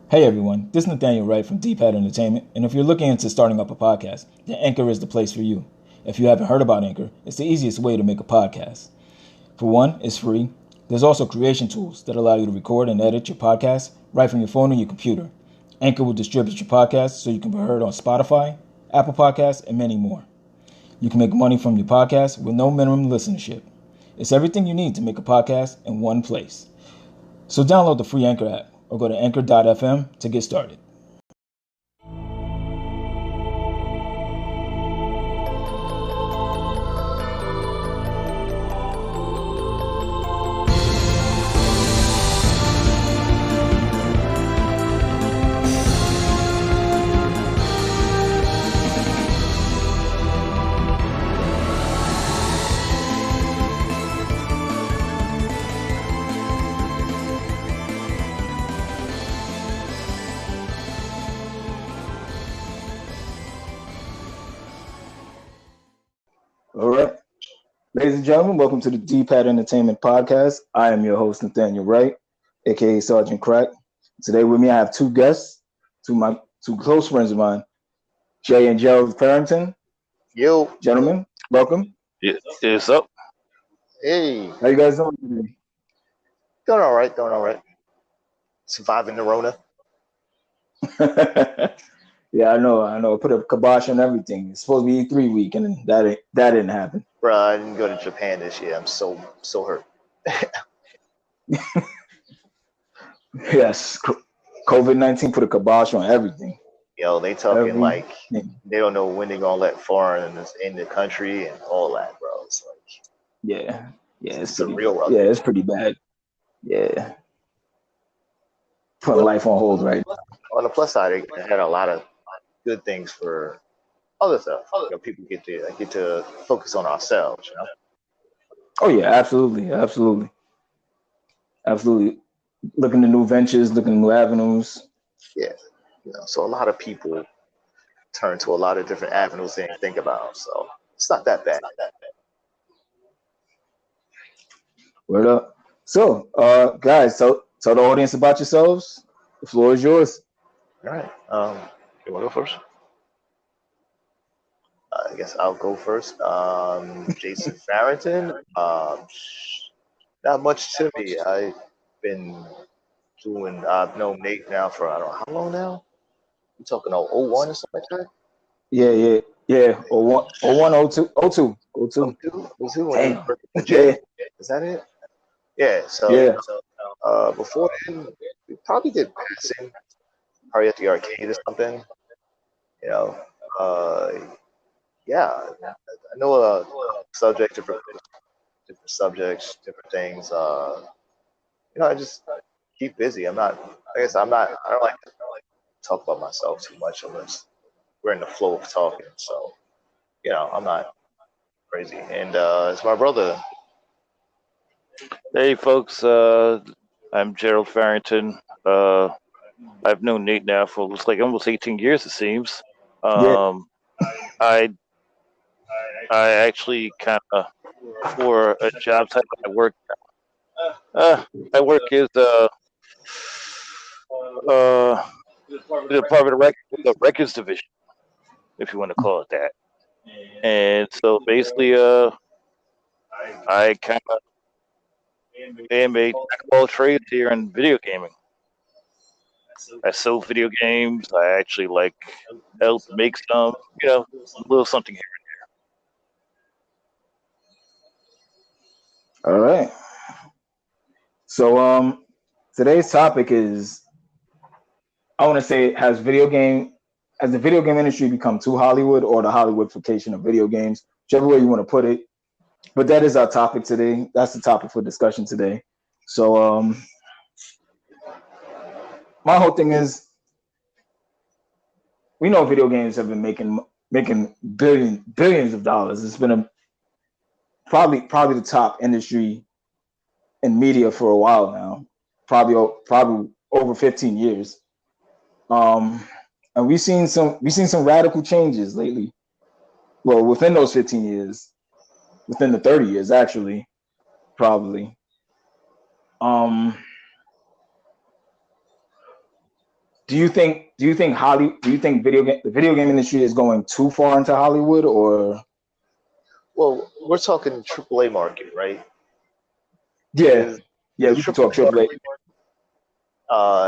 Hey everyone, this is Nathaniel Wright from D-Pad Entertainment, and if you're looking into starting up a podcast, then Anchor is the place for you. If you haven't heard about Anchor, it's the easiest way to make a podcast. For one, it's free. There's also creation tools that allow you to record and edit your podcast right from your phone or your computer. Anchor will distribute your podcast so you can be heard on Spotify, Apple Podcasts, and many more. You can make money from your podcast with no minimum listenership. It's everything you need to make a podcast in one place. So download the free Anchor app or go to anchor.fm to get started. All right. Ladies and gentlemen, welcome to the D-Pad Entertainment Podcast. I am your host, Nathaniel Wright, aka Sergeant Crack. Today with me, I have two guests, two close friends of mine, Jay and Jerrold Farrington. Yo. Gentlemen, welcome. Yes, up. Hey. How you guys doing today? Doing all right. Surviving the Rona. Yeah, I know. Put a kibosh on everything. It's supposed to be E3 week, and that didn't happen. Bro, I didn't go to Japan this year. I'm so hurt. Yes, COVID-19 put a kibosh on everything. Yo, they talking like they don't know when they're gonna let foreigners in the country and all that, bro. It's like yeah, it's a real rough. Yeah, it's pretty bad. Yeah, putting life on hold right now. On the plus side, it had a lot of good things for other stuff. You know, people get to focus on ourselves. You know. Oh yeah, absolutely. Looking to new ventures, looking to new avenues. Yeah, you know, so a lot of people turn to a lot of different avenues they didn't think about. So it's not that bad. Word up. So, guys, tell the audience about yourselves. The floor is yours. All right. You want to go first? I guess I'll go first. Jason Farrington. Not much to me. I've known Nate now for I don't know how long now. You talking 01 or something like that? Yeah. 01, 02. 02. 02? Damn. Yeah. Is that it? Yeah. So before then, we probably did passing, probably at the arcade or something. You know. Yeah, I know a subject, different subjects, different things. You know, I just keep busy. I don't like to talk about myself too much unless we're in the flow of talking. So, you know, I'm not crazy. And it's my brother. Hey, folks. I'm Jerrold Farrington. I've known Nate now for looks like almost 18 years, it seems. I actually kind of, for a job type, I work as the Department of the Records Division, if you want to call it that. And so basically, I kind of am a jack of all trades here in video gaming. I sell video games. I actually help make some, a little something here. All right. So today's topic is, I want to say, has the video game industry become too Hollywood, or the Hollywoodification of video games, whichever way you want to put it. But that is our topic today. That's the topic for discussion today. So my whole thing is, we know video games have been making billions of dollars. It's been probably the top industry in media for a while now, probably over 15 years. And we've seen some radical changes lately. Well, within those 15 years, within the 30 years, actually, probably. Do you think the video game industry is going too far into Hollywood, or? Well, we're talking AAA market, right? Yeah, yeah, The we can AAA talk AAA.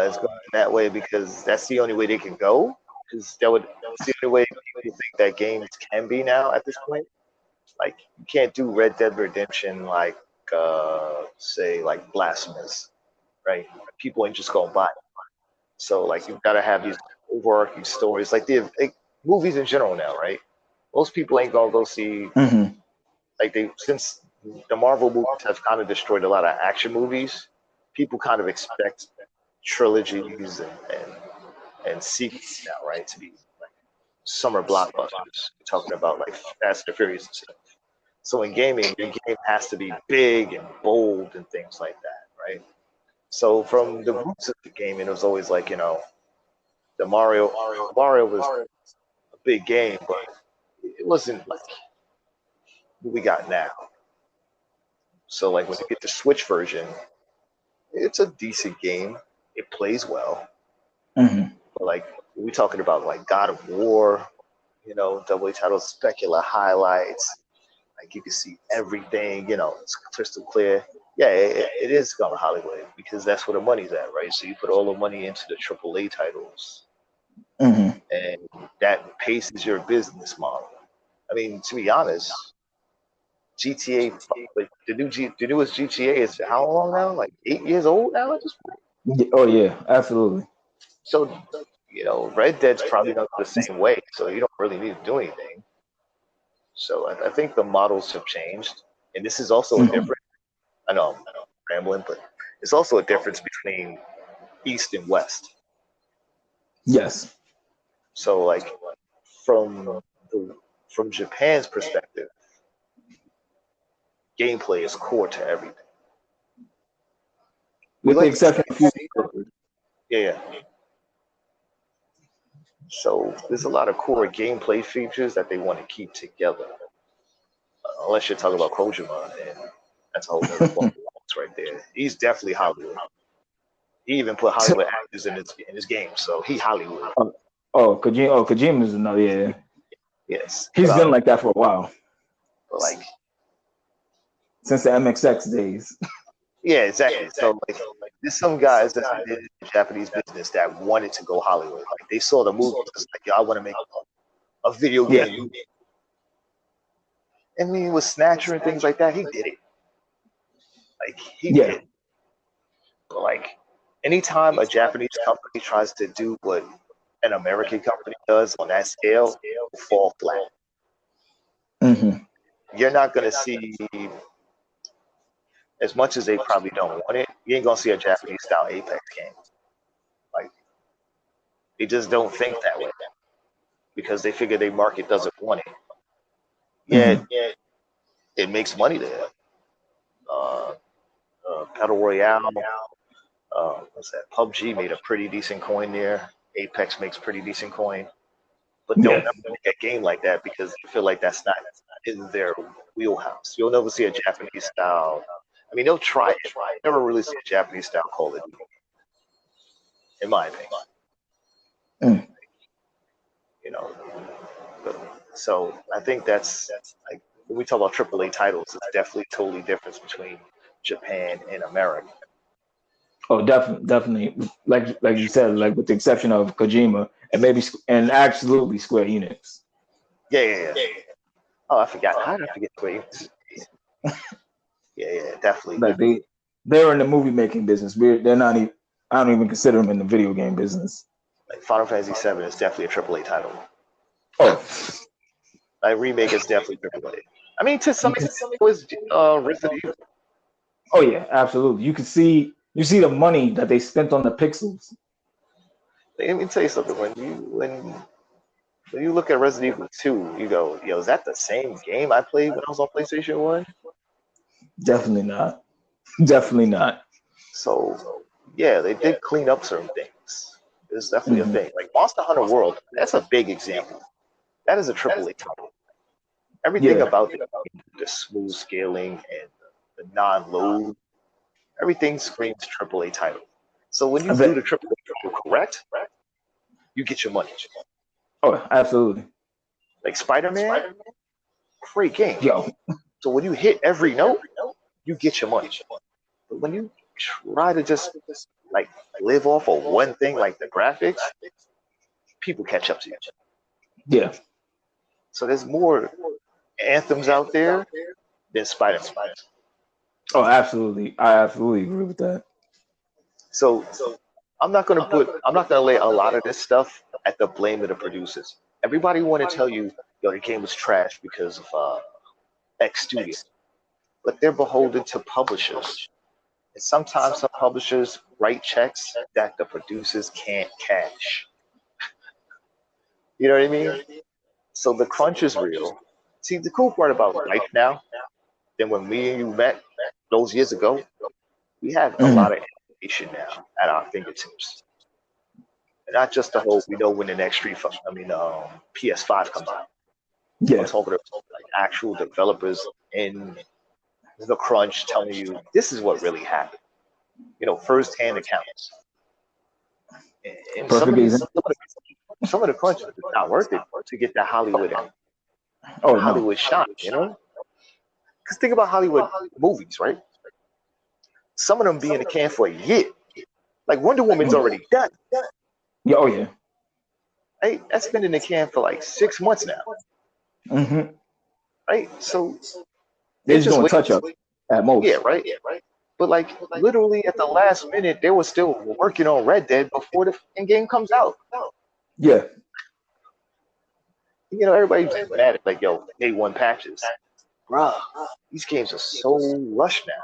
is going that way because that's the only way they can go. Because that's the only way people think that games can be now at this point. Like you can't do Red Dead Redemption like say like Blasphemous, right? People ain't just gonna buy it. So like you've got to have these overarching stories, like movies in general now, right? Most people ain't gonna go see Mm-hmm. like they since the Marvel movies have kind of destroyed a lot of action movies. People kind of expect trilogies and sequels now, right? To be like summer blockbusters. We're talking about like Fast and Furious and stuff. So in gaming, your game has to be big and bold and things like that, right? So from the roots of the game, it was always like the Mario was a big game, but it wasn't like what we got now. So like when you get the Switch version, it's a decent game. It plays well. Mm-hmm. But like we talking about like God of War, double A titles, specular highlights. Like you can see everything, it's crystal clear. Yeah, it is gone to Hollywood because that's where the money's at, right? So you put all the money into the AAA titles, Mm-hmm. and that paces your business model. I mean, to be honest, GTA, like the newest GTA is how long now? Like 8 years old now at this point. Oh yeah, absolutely. So Red Dead's probably not the same way. So you don't really need to do anything. So I think the models have changed, and this is also a Mm-hmm. difference. I know I'm rambling, but it's also a difference between East and West. Yes. So like from from Japan's perspective, gameplay is core to everything. We With the like to exception of few. yeah. So there's a lot of core gameplay features that they want to keep together. Unless you're talking about Kojima, and that's a whole other ball right there. He's definitely Hollywood. He even put Hollywood actors in his game, so he Hollywood. Kojima is another. Yeah, Yes, he's been like that for a while. Like since the MXX days. Yeah, exactly. So like, there's some guys that did Japanese business that wanted to go Hollywood. Like they saw the movies, it's like, yo, I want to make a video game movie. And when he was Snatcher and things like that, he did it. Like he did. But like, anytime a Japanese company tries to do what an American company does on that scale, it'll fall flat. Mm-hmm. You're not gonna see, as much as they probably don't want it, you ain't gonna see a Japanese style Apex game. Like they just don't think that way because they figure their market doesn't want it. Yet it makes money there. Battle Royale, what's that? PUBG made a pretty decent coin there. Apex makes pretty decent coin, but they'll never make a game like that because they feel like that's not in their wheelhouse. You'll never see a Japanese style. I mean, they'll try it. Never really see a Japanese style Call of Duty, in my opinion. So I think that's like when we talk about AAA titles, it's definitely totally difference between Japan and America. Oh, definitely. Like you said, like with the exception of Kojima and absolutely Square Enix. Yeah. Oh, I forgot. How did I forget Square Enix? Yeah, definitely. Like they're in the movie making business. They're not even. I don't even consider them in the video game business. Like Final Fantasy VII is definitely a AAA title. Oh, like remake is definitely AAA. I mean, to some extent, it was Resident Evil. Oh yeah, absolutely. You see the money that they spent on the pixels. Let me tell you something. When you look at Resident Evil 2, you go, yo, is that the same game I played when I was on PlayStation 1? Definitely not. Definitely not. So yeah, they did clean up certain things. It's definitely a thing. Like Monster Hunter World, that's a big example. That is a AAA title. Everything about the smooth scaling and the non-load, everything screams AAA title. So when you do the AAA title correct, you get your money. Oh, absolutely. Like Spider-Man, great game. Yo. So when you hit every note, you get your money. But when you try to just like live off of one thing, like the graphics, people catch up to you. Yeah. So there's more anthems out there than Spider-Man. Oh, absolutely. I absolutely agree with that. So I'm not gonna lay a lot of this stuff at the blame of the producers. Everybody want to tell you, yo, the game was trash because of X studio, but they're beholden to publishers. And sometimes some publishers write checks that the producers can't cash. You know what I mean? So the crunch is real. See, the cool part about life now, than when me and you met those years ago, we have a lot of information now at our fingertips. And not just the whole, we know when the next PS5 comes out. Yeah. I'm talking about like actual developers in the crunch telling you this is what really happened. You know, first-hand accounts. And some of the crunch is not worth it to get that Hollywood shot, you know? Because think about Hollywood movies, right? Some of them be in the can for a year. Like Wonder Woman's already done. Yeah, oh yeah. Right? That's been in the can for like 6 months now. Mm-hmm. Right? So they're just doing touch up at most. Yeah, right. But like literally at the last minute, they were still working on Red Dead before the game comes out. Yeah. You know, everybody's mad at like, yo, day one patches. Bruh, these games are so rushed now.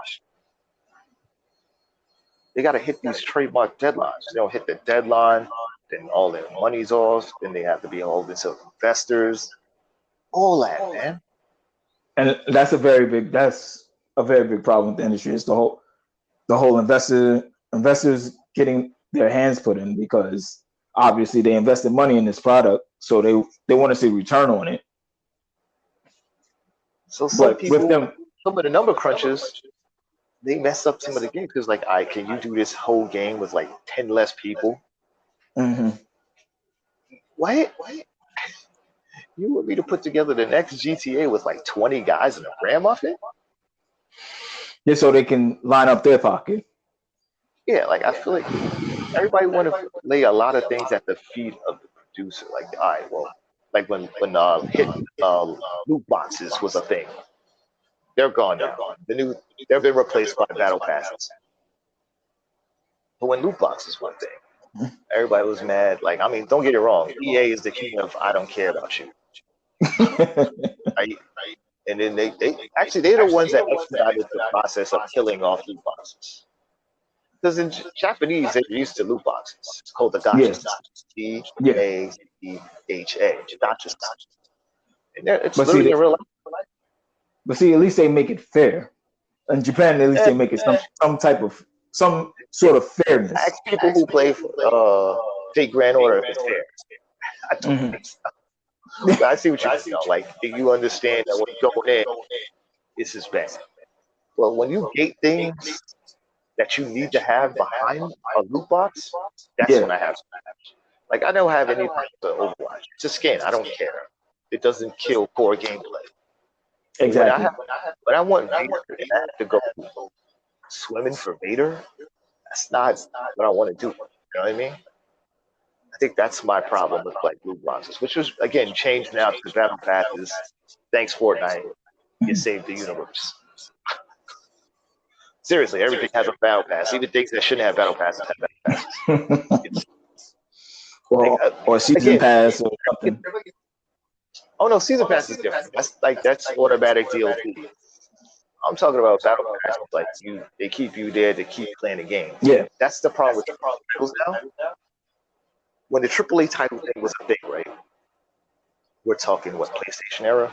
They gotta hit these trademark deadlines. They don't hit the deadline, then all their money's off, then they have to be holding to investors. All that, man. And that's a very big problem with the industry. It's the whole investors getting their hands put in, because obviously they invested money in this product, so they want to see return on it. So some of the number crunchers, they mess up some of the games because like, can you do this whole game with like 10 less people? Mm-hmm. What? You want me to put together the next GTA with like 20 guys in a Grand Muffin? Yeah, so they can line up their pocket. Yeah, like I feel like everybody want to lay a lot of things at the feet of the producer. Like, all right, well, like when loot boxes was a thing, they're gone now. They've been replaced by battle passes. But when loot boxes were a thing, everybody was mad. Like, I mean, don't get it wrong, EA is the king of I don't care about you. Right? And then they're the ones that expedited the process of killing off loot boxes. Because in Japanese, they're used to loot boxes. It's called the gacha. G-A-C-H-A. Gacha. And it's literally in real life. But see, at least they make it fair. In Japan, at least they make it some sort of fairness. Ask people who play for Fate Grand Order if it's fair. I don't think so. I see what you're saying. Like, you understand that when you go in, this is bad. Well, when you gate things that you need to have behind a loot box, that's when I have. Like, I don't have any Overwatch. It's a skin. I don't care. It doesn't kill core gameplay. Exactly. But I want Vader and I have to go swimming for Vader. That's not what I want to do. You know what I mean? I think that's my problem with like loot boxes, which was again changed now to battle passes. Thanks Fortnite, you saved the universe. Seriously, everything has a battle pass. Even things that shouldn't have battle passes have battle passes. or season pass or something. Oh no, season pass is different. That's automatic DLC. I'm talking about battle passes. Like they keep you there to keep playing the game. Yeah, that's the problem with the titles now. When the AAA title thing was a thing, right? We're talking what, PlayStation era,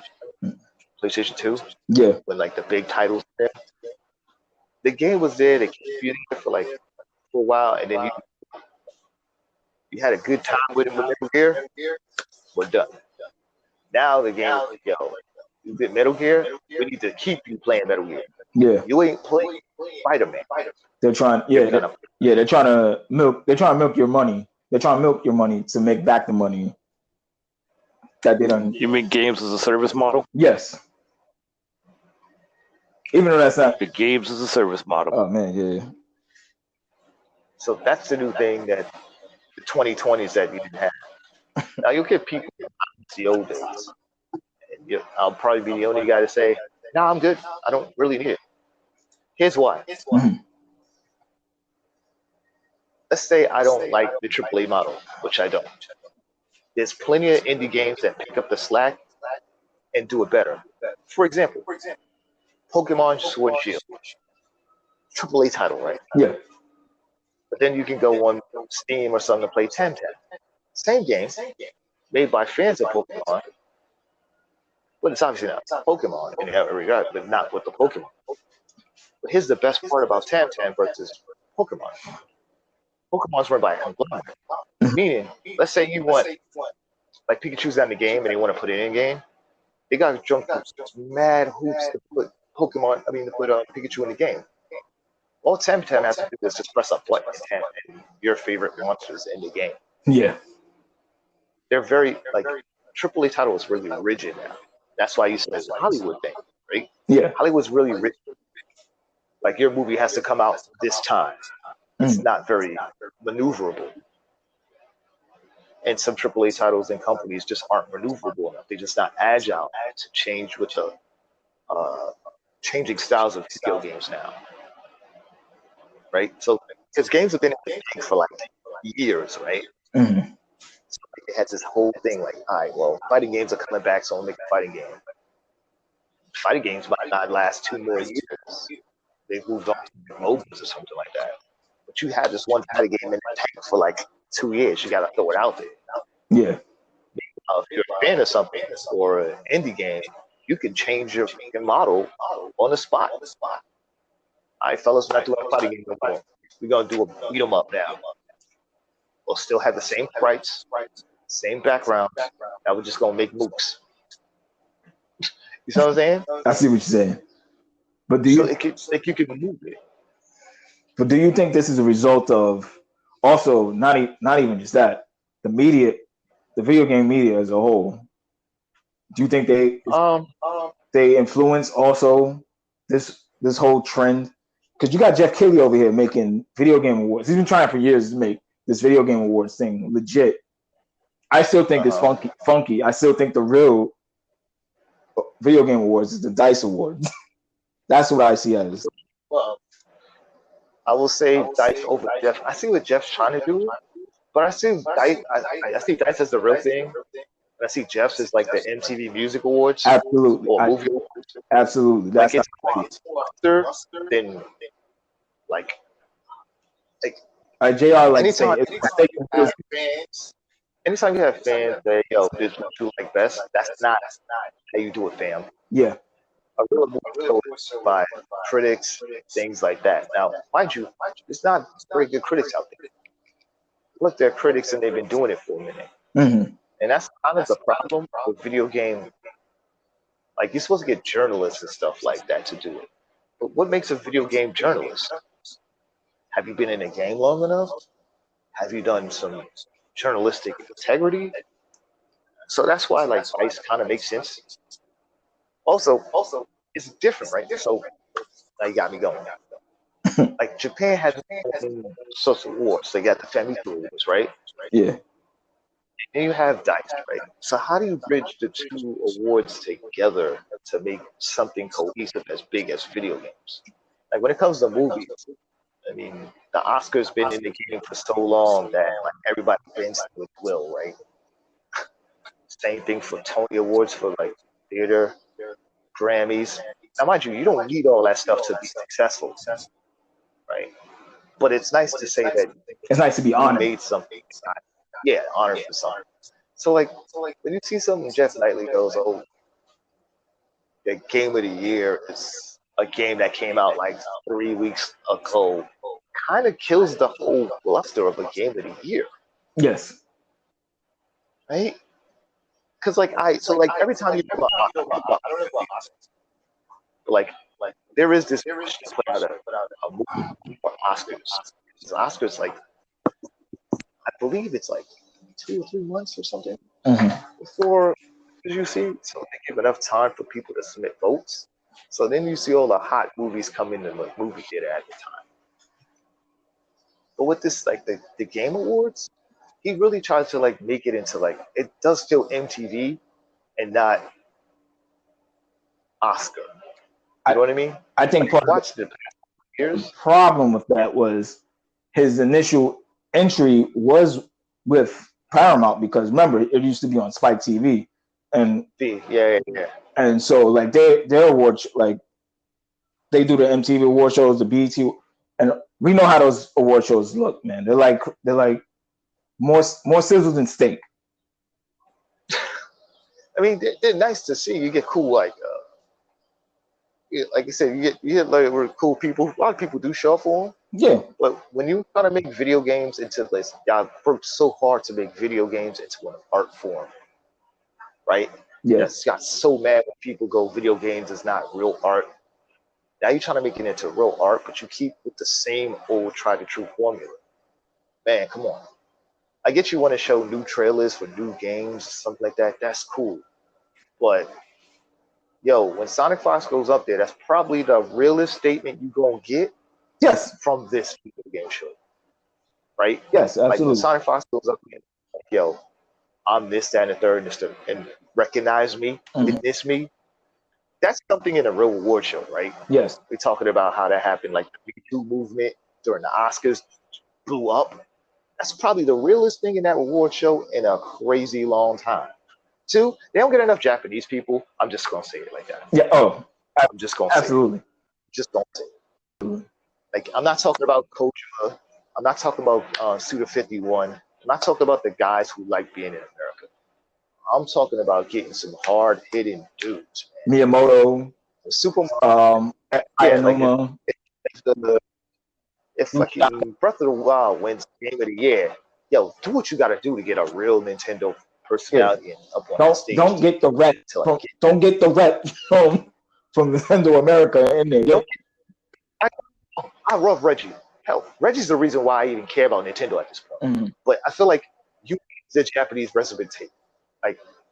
PlayStation 2. Yeah. When like the big titles were there. The game was there to keep you there for a while, and then you had a good time with it with Metal Gear. We're done. Now the game, you get Metal Gear. We need to keep you playing Metal Gear. Yeah. You ain't playing Spider-Man. They're trying. Yeah. They're trying to milk your money They're trying to milk your money to make back the money that they done. You mean games as a service model? Yes. Even though that's not the games as a service model. Oh man, yeah. So that's the new thing that the 2020s that you didn't have. Now you'll get people the old days. And I'll probably be the only guy to say, "No, I'm good. I don't really need it." Here's why. Mm-hmm. Let's say I don't like the AAA model, which I don't. There's plenty of indie games that pick up the slack and do it better. For example, Pokemon Sword and Shield, AAA title, right? Yeah. But then you can go on Steam or something to play Temtem. Same game, made by fans of Pokemon, but it's obviously not Pokemon in every regard, but not with the Pokemon. But here's the best part about Temtem versus Pokemon. Pokemon's run by a conglomerate. Meaning, let's say you want, like Pikachu's not in the game and they want to put it in game, they got to jump through mad hoops to put Pikachu in the game. All Temtem has to do is just press a button and your favorite monsters in the game. Yeah. They're very, like, AAA title is really rigid now. That's why you say it's a Hollywood thing, right? Yeah. Hollywood's really rigid. Like, your movie has to come out this time. It's not very maneuverable. And some AAA titles and companies just aren't maneuverable enough. They're just not agile to change with the changing styles of video games now. Right? So, because games have been in the game for like years, right? Mm-hmm. So it has this whole thing like, all right, well, fighting games are coming back, so I'll make a fighting game. Fighting games might not last 2 more years. They've moved on to MOBAs or something like that. But you have this one fighting game in the tank for like 2 years. You got to throw it out there. Yeah. If you're a fan of something or an indie game, you can change your model on the spot. All right, fellas, we're not doing a fighting game no more. We're going to do a beat 'em up now. We'll still have the same sprites, same background. Now we're just going to make mooks. You see what I'm saying? I see what you're saying. But do you you can move it. But do you think this is a result of also not even just that, the media, the video game media as a whole? Do you think they influence also this whole trend? Because you got Jeff Keighley over here making video game awards. He's been trying for years to make this video game awards thing legit. I still think it's funky. I still think the real video game awards is the DICE Awards. That's what I see as. Well, I will say DICE over Jeff. I see what Jeff's trying to do, but I see DICE. I see DICE as the real thing. And I see Jeff's as like the MTV Music Awards. Absolutely. Or movie awards. Absolutely. That's like it's faster than like JR like anytime you have fans say, "Yo, this is what you like best," that's not how you do it, fam. Yeah. A real movie is by critics, things like that. Now, mind you, there's not very good critics out there. Look, they're critics and they've been doing it for a minute. Mm-hmm. And that's kind of the problem with video game. Like, you're supposed to get journalists and stuff like that to do it. But what makes a video game journalist? Have you been in a game long enough? Have you done some journalistic integrity? So that's why, like, DICE kind of makes sense. Also, it's different, right? So now you got me going. Like, Japan has social awards. They got the Family Awards, right? Yeah. And you have DICE, right? So how do you bridge the two awards together to make something cohesive as big as video games? Like, when it comes to movies, I mean, the Oscars been in the game for so long that like everybody bends with will, right? Same thing for Tony Awards for like theater, Grammys. Now, mind you, you don't need all that stuff to be successful, right? But it's nice to say that it's nice to be honored. Made something. Yeah, honored for something. So like when you see something Jeff Knightley goes, "Oh, the game of the year is a game that came out like 3 weeks ago," kind of kills the whole bluster of a game of the year. Yes. Right? Because every time you talk about like there is this put out a movie for Oscars. The Oscars, like, I believe it's like 2 or 3 months or something Mm-hmm. before you see, so they give enough time for people to submit votes. So then you see all the hot movies come into the movie theater at the time. But with this, like the Game Awards, he really tries to like make it into like it does feel MTV and not Oscar. You know what I mean? I think like, watch the past years. The problem with that was his initial entry was with Paramount, because remember, it used to be on Spike TV, and yeah. And so like their awards, like they do the MTV award shows, the BET, and we know how those award shows look, man. They're like more sizzle than steak. I mean, they're nice to see. You get cool like you said, you get like cool people. A lot of people do show up for them. Yeah. But when you try to make video games into this, y'all worked so hard to make video games into an art form, right? Yeah. That's got so mad when people go, video games is not real art. Now you're trying to make it into real art, but you keep with the same old tried and true formula. Man, come on. I get you want to show new trailers for new games, something like that. That's cool. But yo, when Sonic Fox goes up there, that's probably the realest statement you gonna get. Yes. From this video game show, right? Yes, absolutely. Like when Sonic Fox goes up there, yo, I'm this, that, and the third, and recognize me, witness me. That's something in a real award show, right? Yes. We're talking about how that happened, like the Me Too movement during the Oscars blew up. That's probably the realest thing in that award show in a crazy long time. Two, they don't get enough Japanese people. I'm just gonna say it like that. Yeah. Oh, I'm just gonna absolutely. say it. Just don't say it. Like, I'm not talking about Kojima. I'm not talking about Suda 51. I'm not talking about the guys who like being in America. I'm talking about getting some hard-hitting dudes, man. Miyamoto, Super Ayanuma. If fucking Breath of the Wild wins Game of the Year, yo, do what you got to do to get a real Nintendo personality up on the stage. Don't get the rep. Don't get the rep from Nintendo America in there. I love Reggie. Hell, Reggie's the reason why I even care about Nintendo at this point. But I feel like you need the Japanese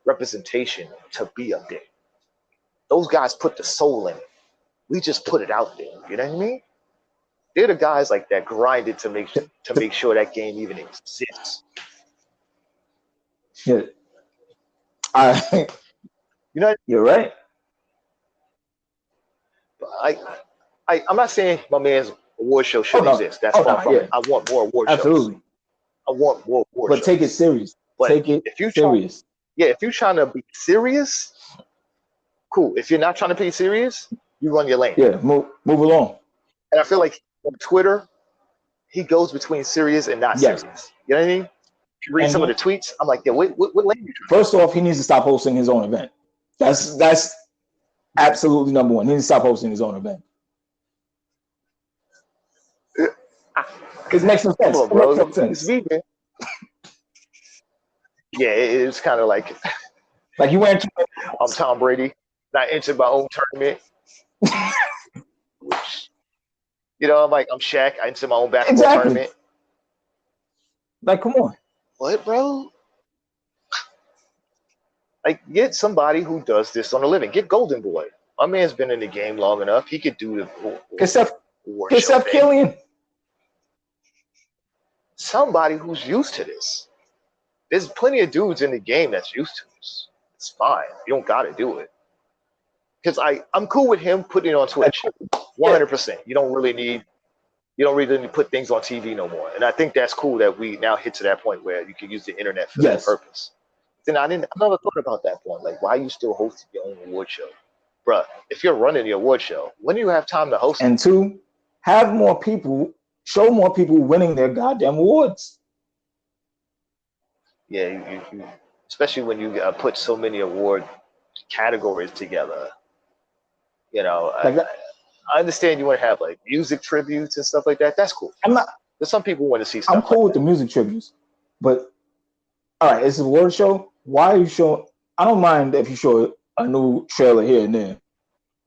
representation to be up there. Those guys put the soul in it. We just put it out there. You know what I mean? They're the guys like that grinded to make sure that game even exists. Yeah. You know, you're right. I'm not saying my man's award show shouldn't exist. That's far from it. I want more award shows. Absolutely. I want more award shows. But take it serious. Take it serious. If you're trying to be serious, cool. If you're not trying to be serious, you run your lane. Yeah, move along. And I feel like on Twitter, he goes between serious and not serious. You know what I mean? If you read some of the tweets, I'm like, yeah, what lane you trying? First off, he needs to stop hosting his own event. That's absolutely number one. He needs to stop hosting his own event. It makes no sense. Bro. It's me, man. Yeah, it's kind of like you went. I'm Tom Brady, not entered my own tournament. You know, I'm Shaq. I entered my own basketball tournament. Like, come on. What, bro? Like, get somebody who does this on a living. Get Golden Boy. My man's been in the game long enough. He could do the Seth Killian. Somebody who's used to this. There's plenty of dudes in the game that's used to this. It's fine. You don't got to do it. Because I'm cool with him putting it on Twitch. 100%. You don't really need to put things on TV no more. And I think that's cool that we now hit to that point where you can use the internet for that purpose. Then I never thought about that point. Like, why are you still hosting your own award show? Bruh, if you're running the award show, when do you have time to host it? And two, have more people, show more people winning their goddamn awards. Yeah, you especially when you put so many award categories together. You know, I understand you want to have like music tributes and stuff like that. That's cool. There's some people want to see stuff. I'm cool with the music tributes, but all right, it's a award show. Why are you showing? I don't mind if you show a new trailer here and there,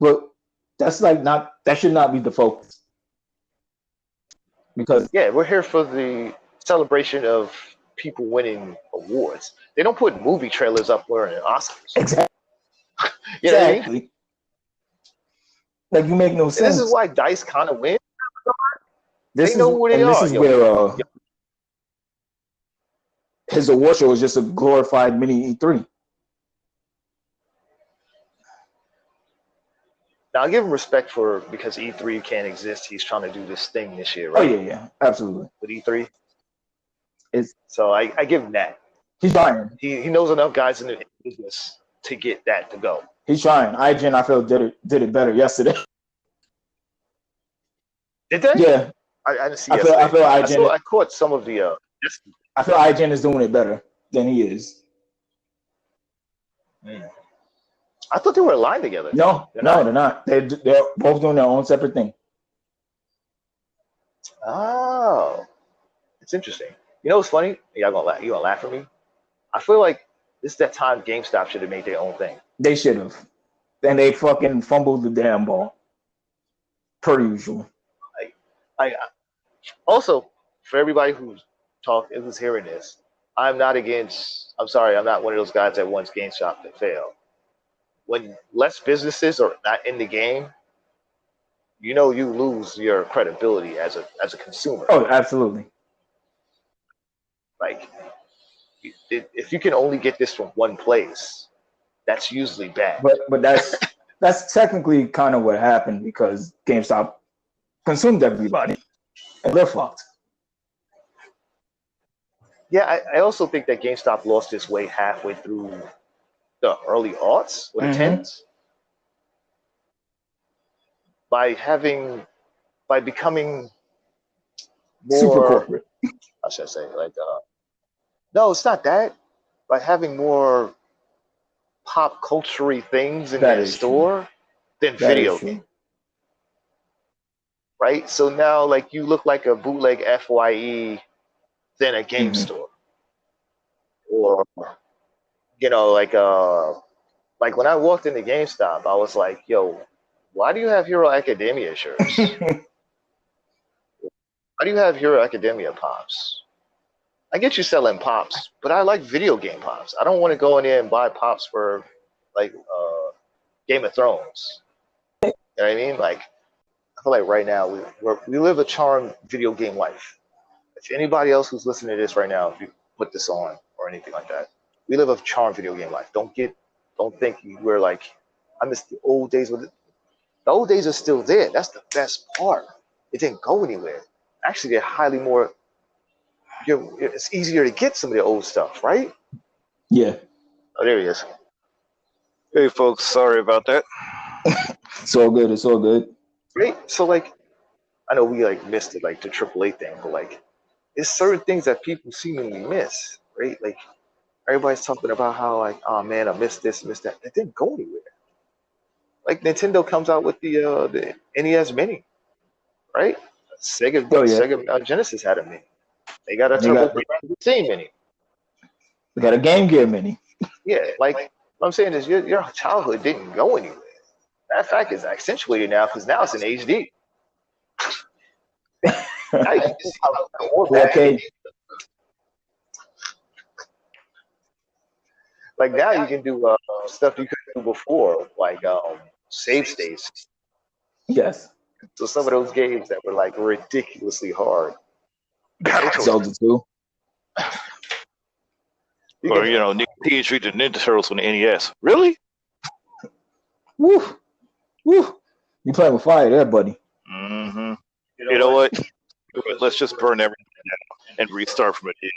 but that should not be the focus. Because we're here for the celebration of people winning awards. They don't put movie trailers up for an Oscars. Exactly. You know what I mean? Like, you make no sense. And this is why Dice kind of win. They know who they are. This is where his award show is just a glorified mini E3. Now, I give him respect because E3 can't exist. He's trying to do this thing this year, right? Oh, yeah, absolutely. With E3. So I give him that. He's trying. He knows enough guys in the business to get that to go. He's trying. IGN, I feel, did it better yesterday. Did they? Yeah. I didn't see I feel IGN. I caught some of the. I feel IGN is doing it better than he is. I thought they were aligned together. No, they're not. They're both doing their own separate thing. Oh, it's interesting. You know what's funny? Y'all gonna laugh? You gonna laugh at me? I feel like this is that time GameStop should have made their own thing. They should have. Then they fucking fumbled the damn ball. Per usual. I also, for everybody who's hearing this, I'm not one of those guys that wants GameStop to fail. When less businesses are not in the game, you lose your credibility as a consumer. Oh, absolutely. Like, if you can only get this from one place, that's usually bad. But that's technically kind of what happened, because GameStop consumed everybody, and they're fucked. Yeah, I also think that GameStop lost its way halfway through the early aughts or the tens by becoming more super corporate. How should I say? No, it's not that. By having more pop culture-y things in their store than video games. Right? So now, like, you look like a bootleg FYE than a game store. Or, like when I walked into GameStop, I was like, yo, why do you have Hero Academia shirts? Why do you have Hero Academia pops? I get you selling pops, but I like video game pops. I don't want to go in there and buy pops for, like, Game of Thrones. You know what I mean? Like, I feel like right now we live a charmed video game life. If anybody else who's listening to this right now, if you put this on or anything like that, we live a charmed video game life. Don't think we're like, I miss the old days. The old days are still there. That's the best part. It didn't go anywhere. Actually, they're highly more. It's easier to get some of the old stuff, right? Yeah. Oh, there he is. Hey, folks, sorry about that. It's all good. It's all good. Right. So, like, I know we like missed it, like the AAA thing, but like, there's certain things that people seemingly miss, right? Like, everybody's talking about how, like, oh man, I missed this, missed that. It didn't go anywhere. Like, Nintendo comes out with the NES Mini, right? Sega Genesis had a Mini. They got a Turbo Team Mini. They got a Game Gear Mini. Yeah, like what I'm saying is your childhood didn't go anywhere. That fact is accentuated now because now it's in HD. Okay. Like now you can do stuff you couldn't do before, like save states. Yes. So some of those games that were like ridiculously hard. Zelda 2. Or, Teenage Mutant Ninja Turtles on the NES. Really? Woo. Woo. You playing with fire there, buddy. Mm-hmm. You know what? Let's just burn everything down and restart from it.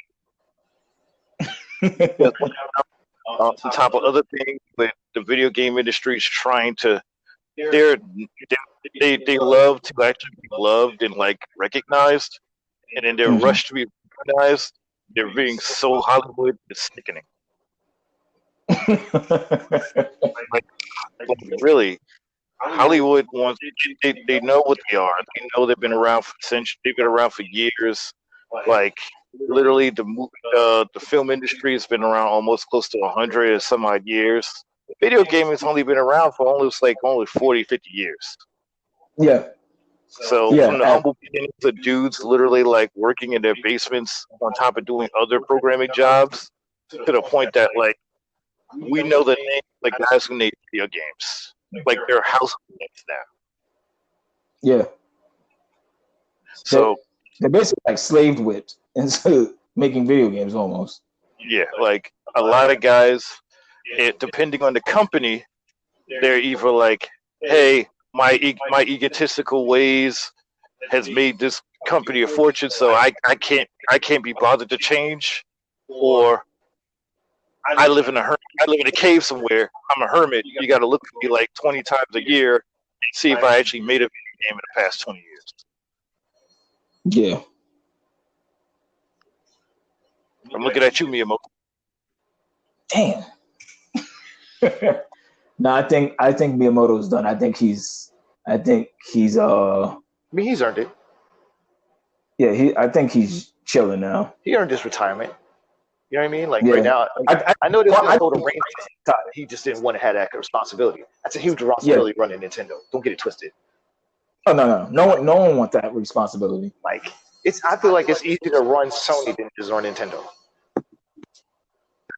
On top of other things, the video game industry is trying to. They love to actually be loved and like recognized, and in their rush to be recognized, they're being so Hollywood, it's sickening. like really, Hollywood wants. They know what they are. They know they've been around for centuries. They've been around for years. Like literally, the film industry has been around almost close to 100 and some odd years. Video gaming has only been around for only 40, 50 years. Yeah. So from the humble beginnings of dudes literally like working in their basements on top of doing other programming jobs to the point that like we know the names like guys who make video games. Like they're household names now. Yeah. So they're basically like slave whipped into making video games almost. Yeah, like a lot of guys, depending on the company, they're either like, hey, my egotistical ways has made this company a fortune, so I can't be bothered to change, or I live in a cave somewhere. I'm a hermit. You got to look at me like 20 times a year and see if I actually made a video game in the past 20 years. Yeah. I'm looking at you, Miyamoto. Damn. No, I think Miyamoto's done. I think he's I mean, he's earned it. Yeah, I think he's chilling now. He earned his retirement. You know what I mean? Like right now, I know this whole reign. He just didn't want to have that responsibility. That's a huge responsibility running Nintendo. Don't get it twisted. Oh no one wants that responsibility. Like I feel like it's easier to run Sony than just run Nintendo.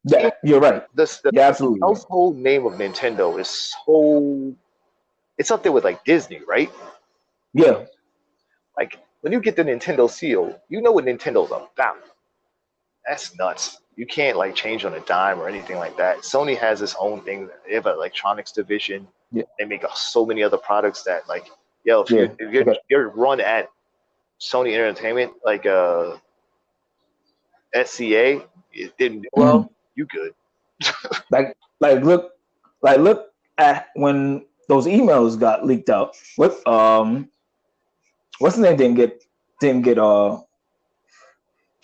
Yeah, you're right. The absolutely. household name of Nintendo is so. It's up there with like Disney, right? Yeah. Like when you get the Nintendo seal, you know what Nintendo's about. That's nuts. You can't like change on a dime or anything like that. Sony has its own thing. They have an electronics division. Yeah. They make so many other products that like, if you're run at Sony Entertainment, like SCA, it didn't do well. You good? look at when those emails got leaked out. What's his name didn't get he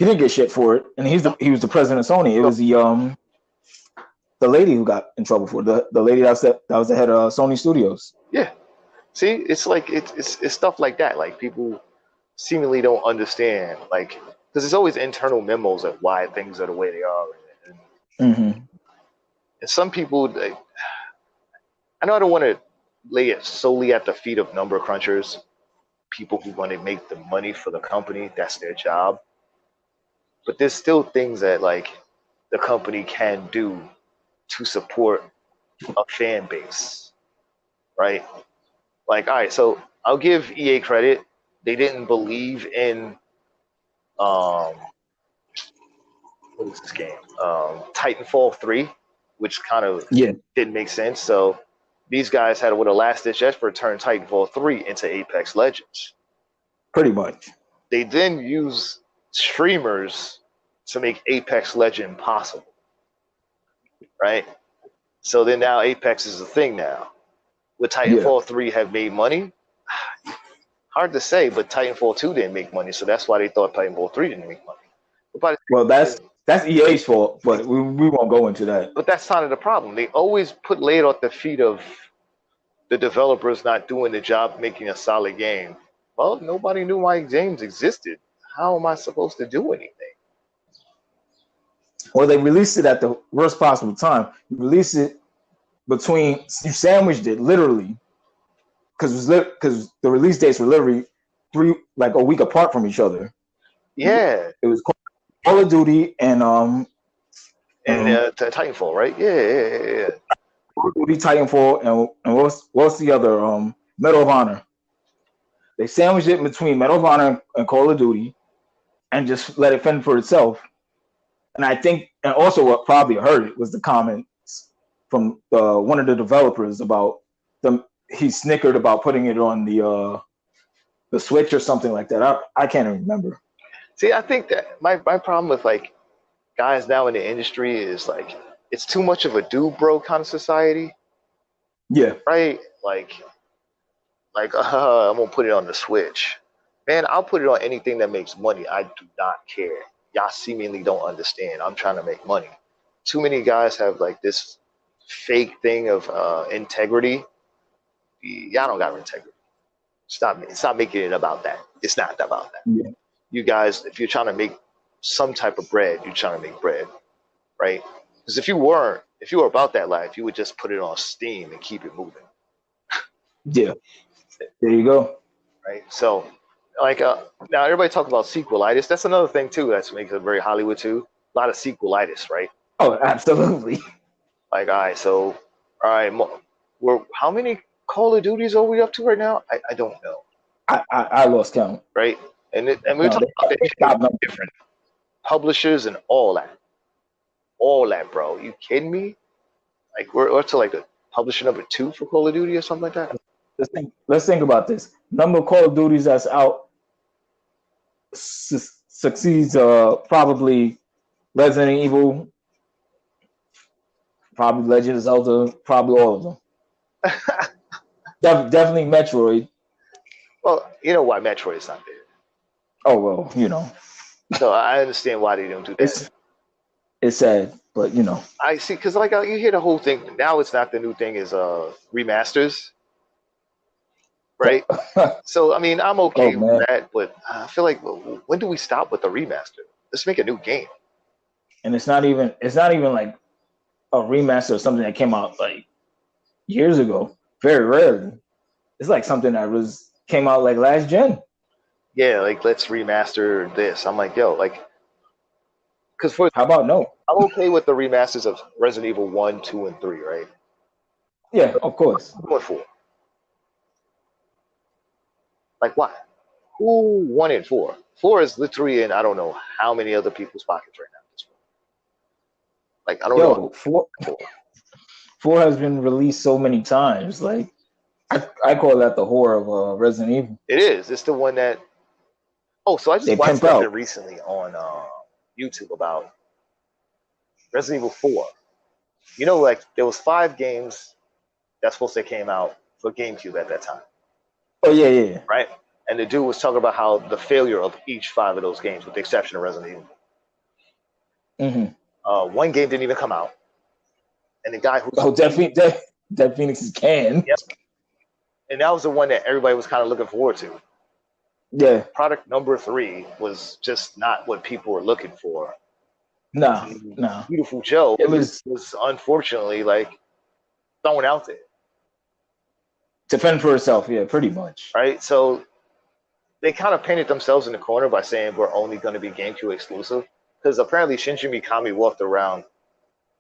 didn't get shit for it, and he was the president of Sony. It was the lady who got in trouble for it. The lady that was the head of Sony Studios. Yeah. See, it's like it's stuff like that. Like people seemingly don't understand, like because there's always internal memos of why things are the way they are. And some people, I know I don't want to lay it solely at the feet of number crunchers, people who want to make the money for the company. That's their job. But there's still things that like the company can do to support a fan base, right? Like, all right, so I'll give EA credit. They didn't believe in what was this game? Titanfall 3, which kind of didn't make sense. So these guys had with a last-ditch effort turn Titanfall 3 into Apex Legends. Pretty much. They then use streamers to make Apex Legend possible, right? So then now Apex is a thing now. Would Titanfall 3 have made money? Hard to say, but Titanfall 2 didn't make money, so that's why they thought Titanfall 3 didn't make money. Well, that's EA's fault, but we won't go into that. But that's not the problem. They always lay it at the feet of the developers not doing the job, making a solid game. Well, nobody knew my games existed. How am I supposed to do anything? Well, they released it at the worst possible time. You released it you sandwiched it literally, because the release dates were literally a week apart from each other. Yeah, it was Call of Duty and Titanfall, right? Yeah. Call of Duty, Titanfall, and what's the other Medal of Honor. They sandwiched it between Medal of Honor and Call of Duty, and just let it fend for itself. And I think, and also what probably hurt it was the comments from one of the developers about he snickered about putting it on the Switch or something like that. I can't even remember. See, I think that my problem with like guys now in the industry is like it's too much of a dude bro kind of society. Yeah. Right? Like I'm gonna put it on the Switch. Man, I'll put it on anything that makes money. I do not care. Y'all seemingly don't understand. I'm trying to make money. Too many guys have like this fake thing of integrity. Y'all don't got integrity. Stop making it about that. It's not about that. Yeah. You guys, if you're trying to make some type of bread, you're trying to make bread, right? Because if you were about that life, you would just put it on Steam and keep it moving. Yeah. There you go. right? So, like, now everybody talk about sequelitis. That's another thing too. That makes it very Hollywood too. A lot of sequelitis, right? Oh, absolutely. Like, all right, so, all right, we're how many Call of Duties are we up to right now? I don't know, I lost count. right? And we're No, talking about they stopped them. different publishers and all that, bro. You kidding me? Like we're up to like the publisher number 2 for Call of Duty or something like that. Let's think about this. Number of Call of Duties that's out succeeds probably Resident Evil, probably Legend of Zelda, probably all of them. Definitely Metroid. Well, you know why Metroid is not there. Oh well, you know. So I understand why they don't do that. It's sad, but you know. I see, because like you hear the whole thing now. It's not the new thing is remasters, right? So I mean, I'm okay with that, but I feel like when do we stop with the remaster? Let's make a new game. And it's not even like a remaster of something that came out like years ago. Very rarely. It's like something that came out like last gen. Yeah, like let's remaster this. I'm like, yo, like, because how about no? I'm okay with the remasters of Resident Evil 1, 2, and 3, right? Yeah, of course. 2 and 4. Like, why? Who 1 and 4? 4 is literally in I don't know how many other people's pockets right now. Like, I don't know. 4 has been released so many times. Like, I call that the horror of Resident Evil. It is. It's the one that. Oh, so I just watched something recently on YouTube about Resident Evil 4. You know, like there was 5 games that's supposed to came out for GameCube at that time. Oh yeah. Right, and the dude was talking about how the failure of each 5 of those games, with the exception of Resident Evil. Mm-hmm. One game didn't even come out, and the guy who Dead Phoenix's can. Yep. And that was the one that everybody was kind of looking forward to. Yeah. Product number 3 was just not what people were looking for. No. Beautiful Joe was unfortunately like thrown out there to fend for herself. Yeah, pretty much. Right. So they kind of painted themselves in the corner by saying we're only going to be GameCube exclusive, because apparently Shinji Mikami walked around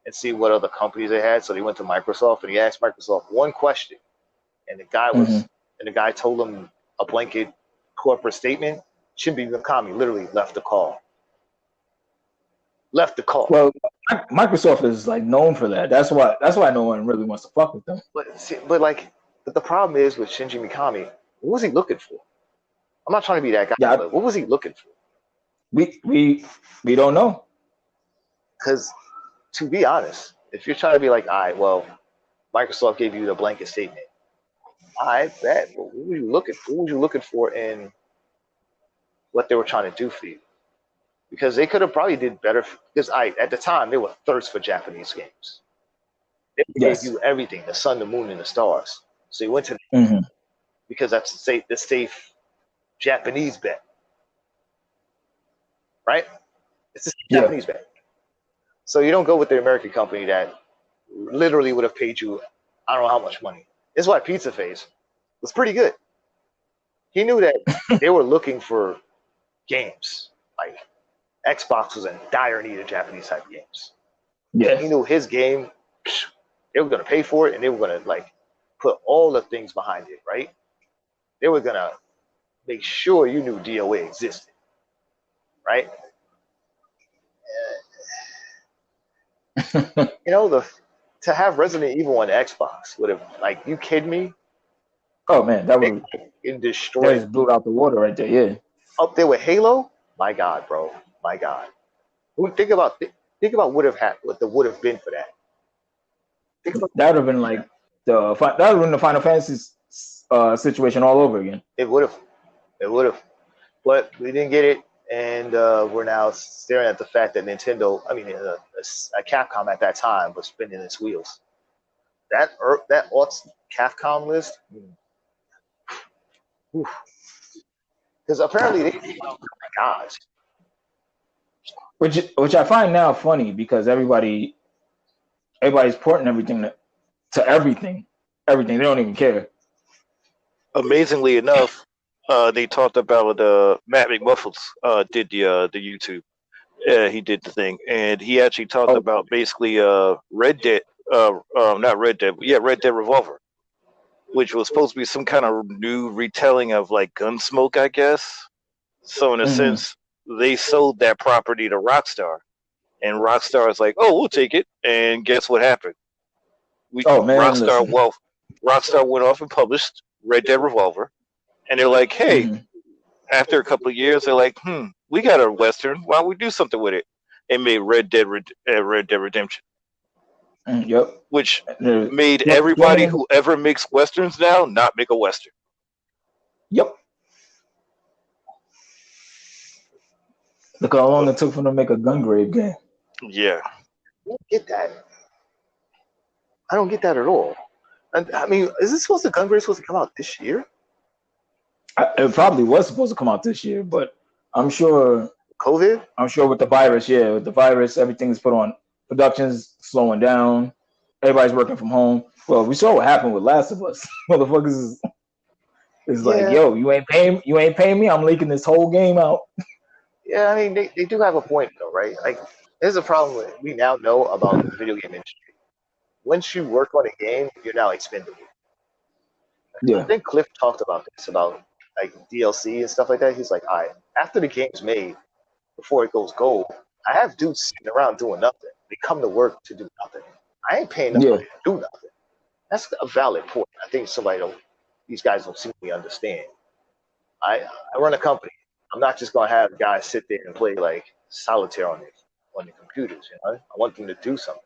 and see what other companies they had. So they went to Microsoft and he asked Microsoft one question, and the guy told him a blanket corporate statement. Shinji Mikami literally left the call. Well, Microsoft is like known for that. That's why no one really wants to fuck with them. But the problem is with Shinji Mikami, what was he looking for? I'm not trying to be that guy, but what was he looking for? We don't know. Because to be honest, if you're trying to be like, all right, well, Microsoft gave you the blanket statement. I bet. What were you looking for? What were you looking for in what they were trying to do for you? Because they could have probably did better. Because at the time, they were thirst for Japanese games. They gave you everything, the sun, the moon, and the stars. So you went to because that's the safe Japanese bet. Right? It's a Japanese bet. So you don't go with the American company that literally would have paid you, I don't know how much money. This is why Pizza Face was pretty good. He knew that they were looking for games. Like Xbox was in dire need of Japanese type games. Yeah. He knew his game, they were going to pay for it, and they were going to like put all the things behind it, right? They were going to make sure you knew DOA existed, right? You know, to have Resident Evil on Xbox would have, like, you kidding me? Oh man, that would destroy. Just blew out the water right there. Yeah. Up there with Halo, my God, bro, my God. Think about what would have been for that. That would have been like that would have been the Final Fantasy situation all over again. It would have, but we didn't get it, and we're now staring at the fact that Nintendo, Capcom at that time was spinning its wheels. That Capcom list, because apparently they, oh my gosh. Which I find now funny, because everybody's porting everything to everything. They don't even care. Amazingly enough, they talked about Matt McMuffles did the YouTube. He did the thing, and he actually talked about basically Red Dead, not Red Dead, but yeah, Red Dead Revolver, which was supposed to be some kind of new retelling of like Gunsmoke, I guess. So in a sense, they sold that property to Rockstar, and Rockstar is like, "Oh, we'll take it." And guess what happened? Rockstar went off and published Red Dead Revolver, and they're like, "Hey." After a couple of years, they're like, we got a Western. Why don't we do something with it? And made Red Dead Redemption. Yep. Which made everybody who ever makes Westerns now not make a Western. Yep. Look how long it took for them to make a Gungrave game. Yeah. I don't get that. I don't get that at all. I mean, is this Gungrave supposed to come out this year? It probably was supposed to come out this year, but I'm sure COVID. I'm sure with the virus, everything's put on. Production's slowing down. Everybody's working from home. Well, we saw what happened with Last of Us. Motherfuckers is like, yo, you ain't paying me. I'm leaking this whole game out. Yeah, I mean, they do have a point though, right? Like, there's a problem we now know about the video game industry. Once you work on a game, you're now expendable. Yeah. I think Cliff talked about this, about like DLC and stuff like that. He's like, all right, after the game's made, before it goes gold, I have dudes sitting around doing nothing. They come to work to do nothing. I ain't paying them to do nothing. That's a valid point. I think these guys don't seem to understand. I run a company. I'm not just gonna have guys sit there and play like solitaire on the computers. You know, I want them to do something.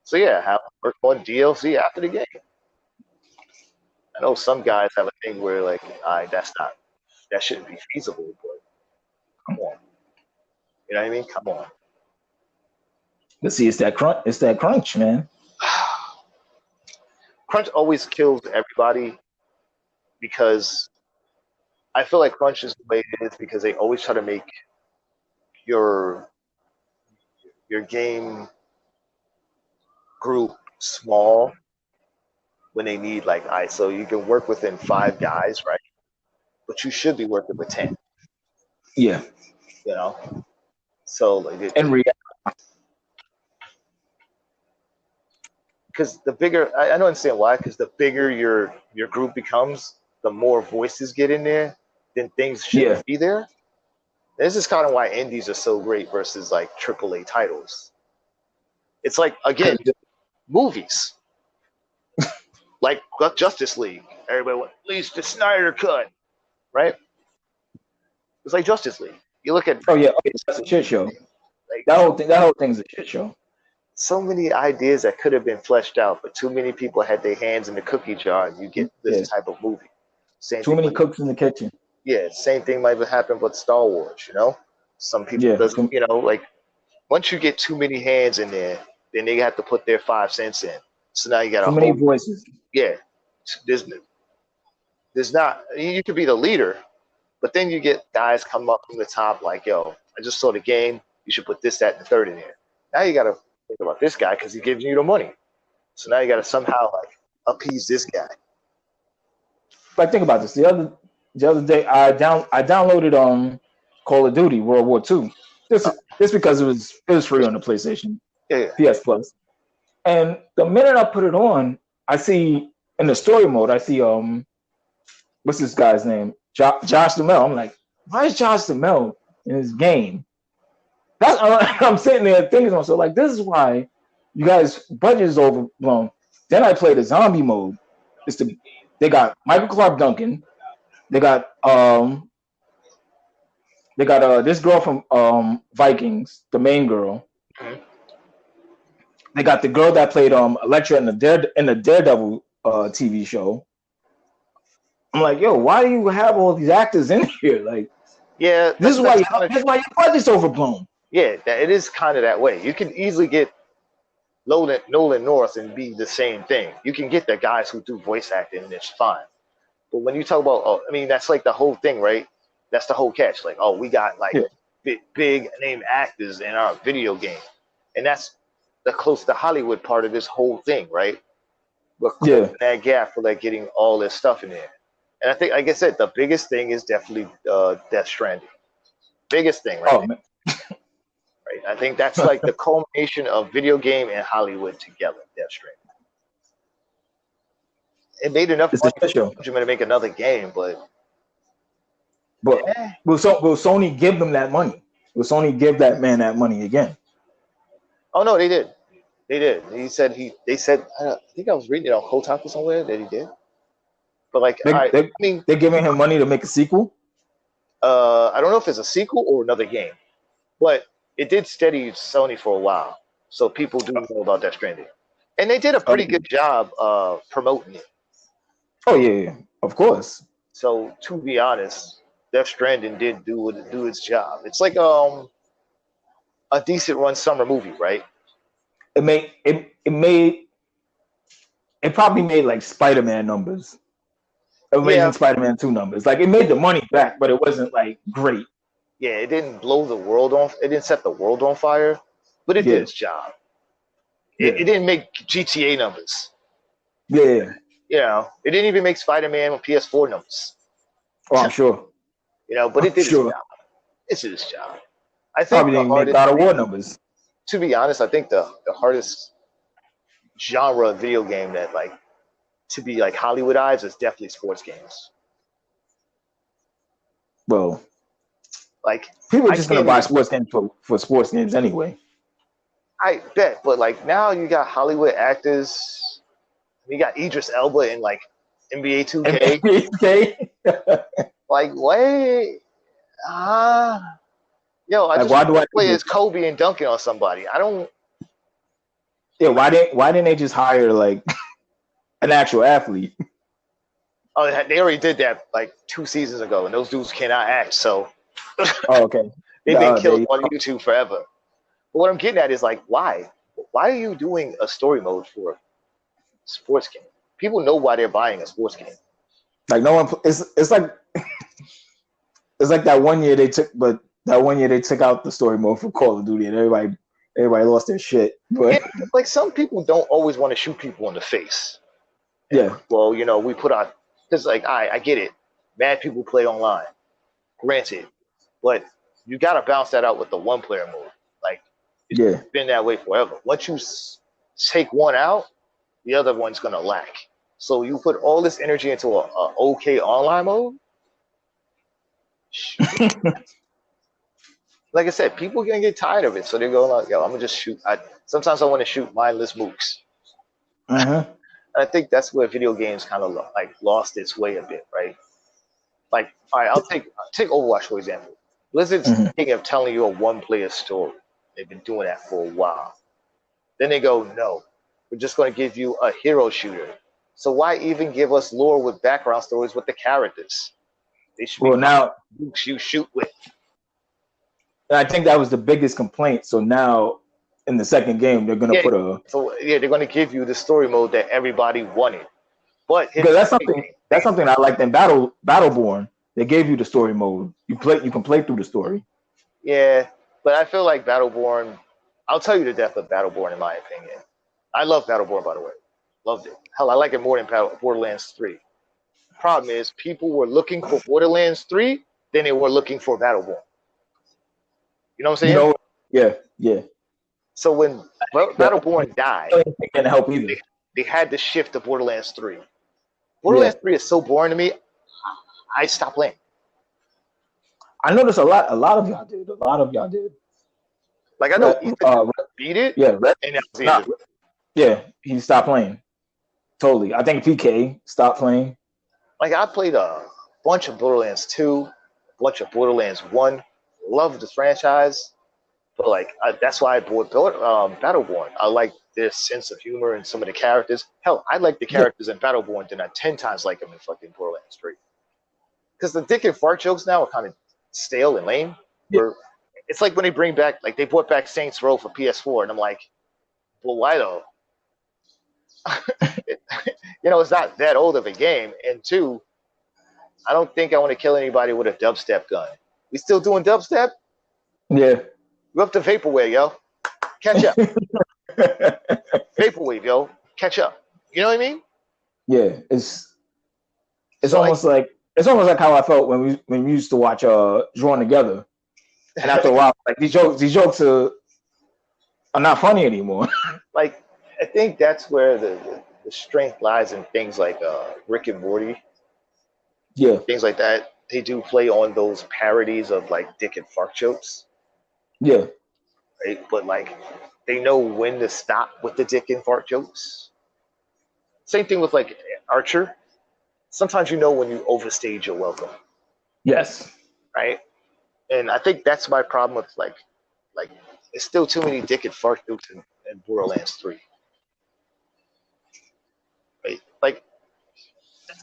So yeah, have work on DLC after the game. I know some guys have a thing where like, that shouldn't be feasible, but come on. You know what I mean? Come on. But see, it's that crunch, man. Crunch always kills everybody because I feel like crunch is the way it is because they always try to make your game group small when they need like, so you can work within 5 guys, right? But you should be working with 10. Yeah. You know? So like because the bigger I don't understand why, because the bigger your group becomes, the more voices get in there, then things shouldn't be there. This is kind of why indies are so great versus like AAA titles. It's like, again, movies. Like Justice League. Everybody went, at least the Snyder cut. Right? It's like Justice League. You look at that's a shit show. Like, that whole thing's a shit show. So many ideas that could have been fleshed out, but too many people had their hands in the cookie jar, and you get this type of movie. Too many cooks in the kitchen. Yeah, same thing might have happened with Star Wars, you know? Some people doesn't, you know, like once you get too many hands in there, then they have to put their 5 cents in. So now you got too many voices. Yeah. There's not, you could be the leader, but then you get guys come up from the top like, yo, I just saw the game. You should put this, that, and the third in there. Now you got to think about this guy because he gives you the money. So now you got to somehow like appease this guy. Like, think about this. The other day, I downloaded Call of Duty World War II. This because it was free on the PlayStation, PS Plus. And the minute I put it on, I see in the story mode, I see what's this guy's name? Josh Duhamel. I'm like, why is Josh Duhamel in this game? I'm sitting there thinking to myself, like, this is why you guys' budget is overblown. Then I played the zombie mode. They got Michael Clark Duncan. They got this girl from Vikings, the main girl. They got the girl that played Elektra in the Daredevil TV show. I'm like, yo, why do you have all these actors in here? Like, this is why your budget's overblown. Yeah, it is kind of that way. You can easily get Nolan North and be the same thing. You can get the guys who do voice acting, and it's fine. But when you talk about, that's like the whole thing, right? That's the whole catch. Like, we got like big name actors in our video game, and that's the close to Hollywood part of this whole thing, right? We're closing that gap for like getting all this stuff in there. And I think, like I said, the biggest thing is definitely Death Stranding. Biggest thing, right? Oh man. Right. I think that's like the culmination of video game and Hollywood together. Death Stranding. It made enough It's money a show. to make another game, but will Sony give them that money? Will Sony give that man that money again? oh no, they did. They did. They said. I think I was reading it on Kotaku somewhere that he did. But like, I mean, they're giving him money to make a sequel. I don't know if it's a sequel or another game, but it did steady Sony for a while, so people do know about Death Stranding, and they did a pretty good job promoting it. Oh yeah, of course. So to be honest, Death Stranding did do its job. It's like a decent run summer movie, right? It probably made like Spider-Man numbers. Amazing Spider-Man 2 numbers. Like it made the money back, but it wasn't like great. Yeah, it didn't blow the world on. It didn't set the world on fire, but it did its job. It didn't make GTA numbers. Yeah. You know, it didn't even make Spider-Man on PS4 numbers. Oh, I'm sure. You know, but it did its job. It did its job. I think probably didn't make God of War numbers. To be honest, I think the hardest genre of video game that like to be like Hollywoodized is definitely sports games. Well, like people are just gonna buy sports games for sports games anyway. I bet, but like now you got Hollywood actors. You got Idris Elba in like NBA 2K. NBA 2K? Like, wait. Yo, I just want to play as Kobe and dunking on somebody. I don't. Yeah, why didn't they just hire like an actual athlete? Oh, they already did that like 2 seasons ago, and those dudes cannot act. So. Oh, okay. They've been killed on YouTube forever. But what I'm getting at is like, why? Why are you doing a story mode for a sports game? People know why they're buying a sports game. Like no one. It's like it's like that one year they took out the story mode for Call of Duty, and everybody lost their shit. But like some people don't always want to shoot people in the face. Yeah. Well, you know, we put our because like I get it. Mad people play online. Granted. But you got to bounce that out with the one-player mode. Like, it's been that way forever. Once you take one out, the other one's going to lack. So you put all this energy into a okay online mode. Like I said, people are going to get tired of it. So they're going like, yo, I'm going to just shoot. Sometimes I want to shoot mindless mooks. Uh-huh. And I think that's where video games kind of like lost its way a bit, right? Like, all right, I'll take Overwatch, for example. Blizzard's thinking of telling you a one-player story. They've been doing that for a while. Then they go, no, we're just going to give you a hero shooter. So why even give us lore with background stories with the characters? They should be now you shoot with. I think that was the biggest complaint. So now in the second game, they're going to put a. So they're going to give you the story mode that everybody wanted. But that's something I liked in Battleborn. They gave you the story mode. You can play through the story. Yeah, but I feel like Battleborn. I'll tell you the death of Battleborn, in my opinion. I love Battleborn, by the way. Loved it. Hell, I like it more than Borderlands 3. Problem is, people were looking for Borderlands 3 than they were looking for Battleborn. You know what I'm saying? Yeah. So when Battleborn died, they can't help either. They had to shift to Borderlands 3. Borderlands 3 is so boring to me. I stopped playing. I noticed a lot of y'all did. A lot of y'all did. Like I know Ethan beat it. Yeah, and he stopped playing. Totally. I think PK stopped playing. Like I played a bunch of Borderlands 2, a bunch of Borderlands 1. Loved the franchise, but like that's why I bought Battleborn. I like their sense of humor and some of the characters. Hell, I like the characters in Battleborn than I 10 times like them in fucking Borderlands 3. Because the dick and fart jokes now are kind of stale and lame. Yeah. It's like when they bring back, like they brought back Saints Row for PS4, and I'm like, well, why though? It's not that old of a game. And 2, I don't think I want to kill anybody with a dubstep gun. We still doing dubstep? Yeah. We're up to Vaporwave, yo. Catch up. Vaporwave, yo. Catch up. You know what I mean? Yeah. It's almost like it's almost like how I felt when we used to watch Drawn Together, and after a while, like these jokes are not funny anymore. Like, I think that's where the strength lies in things like Rick and Morty, Yeah, things like that. They do play on those parodies of like dick and fart jokes, yeah, right? But like, they know when to stop with the dick and fart jokes. Same thing with like Archer. Sometimes you know when you overstage your welcome, yes, right? And I think that's my problem with like there's still too many dick and fart jokes in Borderlands 3. Right? Like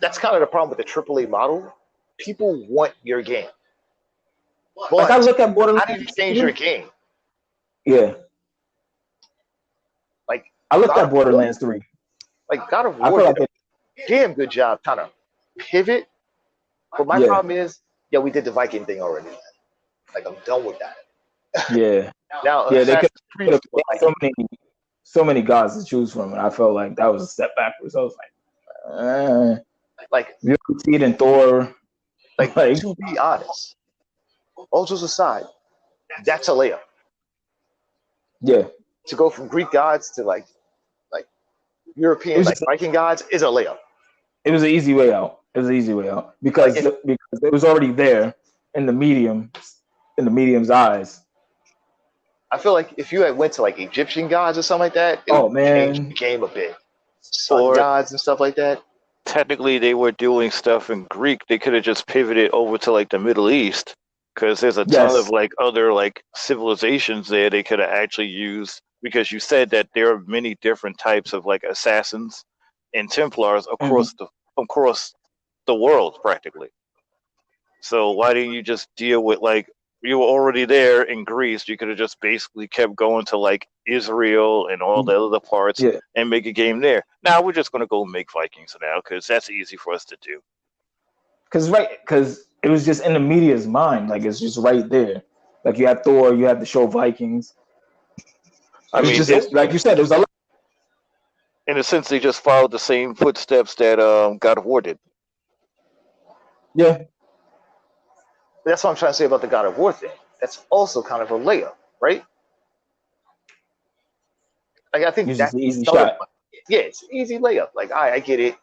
that's kind of the problem with the AAA model. People want your game. But like I look at how Borderlands. do you change your game? Yeah, Like I looked God at Borderlands 3. like God of I War feel did like a damn good job trying to pivot. But my problem is, yeah, we did the Viking thing already. Like I'm done with that. yeah, Now yeah, they could Assassin's Creed is they like had so many gods to choose from, and I felt like that was a step backwards. I was like you see it in Thor, like like to be honest, all jokes aside, that's a layup. yeah, To go from Greek gods to like it European was like just Viking gods is a layup. it was an easy way out. It was an easy way out Like because it was already there in the medium's eyes. I feel like if you had went to like Egyptian gods or something like that, it Oh would change the man, game a bit. Sun Or gods and stuff like that. technically, they were doing stuff in Greek. They could have just pivoted over to like the Middle East because there's a ton of yes, like other like civilizations there they could have actually used. Because you said that there are many different types of like assassins and Templars mhm. across the world practically. So why didn't you just deal with like you were already there in Greece? You could have just basically kept going to like Israel and all the other parts Yeah, and make a game there. Now we're just gonna go make Vikings now because that's easy for us to do. because it was just in the media's mind, like it's just right there. Like you had Thor, you had the show Vikings. I It was mean, just like you said, it was a lot. in a sense, they just followed the same footsteps that God of War did. Yeah, That's what I'm trying to say about the God of War thing. That's also kind of a layup, right? Like I it think was just that's an the easy starting shot. point. Yeah, it's an easy layup. Like I get it,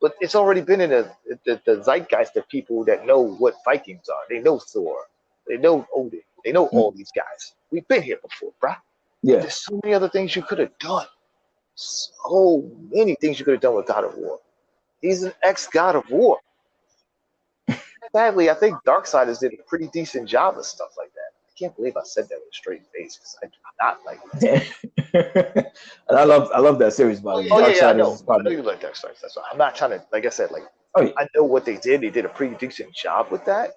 but it's already been in the zeitgeist of people that know what Vikings are. They know Thor. They know Odin. They know Mm, all these guys. We've been here before, bruh. yeah, There's so many other things you could have done. So many things you could have done with God of War. He's an ex God of War. Sadly, I think Darksiders did a pretty decent job of stuff like that. I can't believe I said that with a straight face because I do not like that. and I love that series by the way. Oh yeah, I Darksiders know. is I know probably you like Darksiders. That's why I'm not trying to. Like I said, like oh yeah. I know what they did. They did a pretty decent job with that.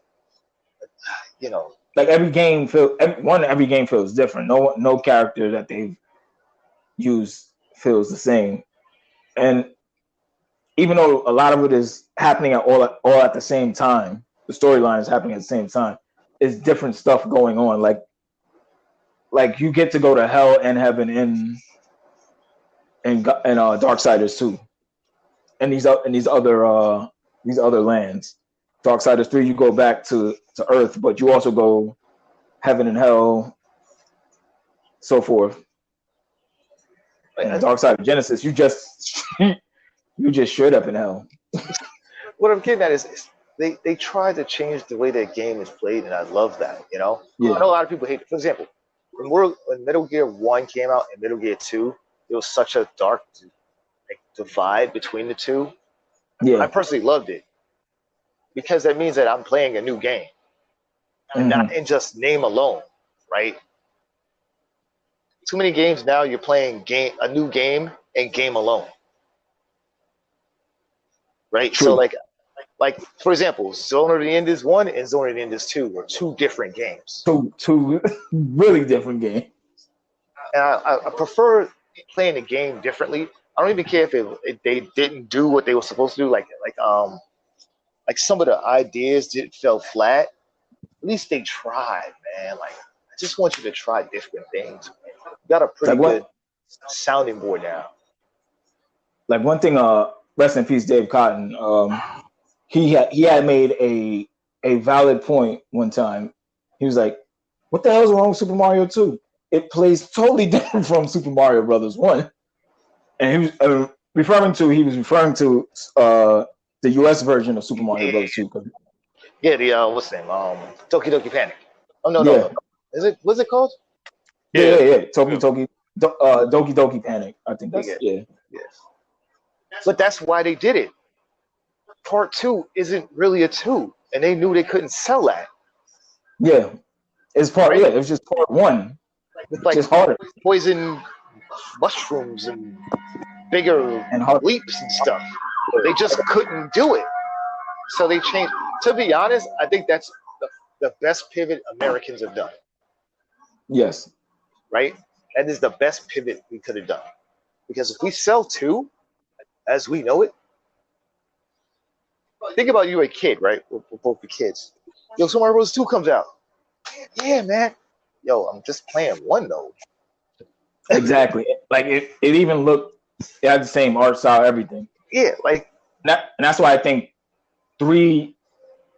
You know, Like every game feels different. No character that they've used feels the same. And even though a lot of it is happening all at the same time, the storyline is happening at the same time. It's different stuff going on. Like you get to go to hell and heaven in Darksiders too, and these other lands. Darksiders 3, you go back to Earth, but you also go heaven and hell, so forth. And Darksiders Genesis, you just you just straight up in hell. what I'm getting at is they try to change the way that game is played, and I love that. You know, I Yeah, know a lot of people hate it. For example, when Metal Gear 1 came out and Metal Gear 2, there was such a dark like, divide between the two. I yeah, personally loved it because that means that I'm playing a new game, hmm not in just name alone, right? Too many games now you're playing a new game and game alone, right? So true. like for example, Zone of the Enders 1 and Zone of the Enders 2 were two different games. Two really different games. And I prefer playing the game differently. I don't even care if they didn't do what they were supposed to do, like some of the ideas fell flat. At least they tried, man. Like I just want you to try different things. You got a pretty Like good what? sounding board now. Like one thing. Rest in peace, Dave Cotton. he had made a valid point one time. He was like, "What the hell is wrong with Super Mario 2? It plays totally different from Super Mario Brothers 1." And he was referring to the US version of Super Mario Brothers 2. Yeah, the what's the name? Doki Doki Panic. Oh no, Yeah. no. Is it? What's it called? Yeah. Doki Doki Panic. I think that's yeah. But that's why they did it. Part 2 isn't really a 2, and they knew they couldn't sell that. Yeah, it's part. Right? Yeah, it was just part 1. It's like just harder. Poison mushrooms and bigger and leaps and stuff. They just couldn't do it, so they changed. To be honest, I think that's the best pivot Americans have done. Yes. Right? That is the best pivot we could have done. Because if we sell 2, as we know it, think about you a kid, right? We're both the kids. Yo, Super Mario Bros. 2 comes out. Yeah, man. Yo, I'm just playing 1 though. Exactly. Like it even looked, it had the same art style, everything. Yeah, like and that's why I think 3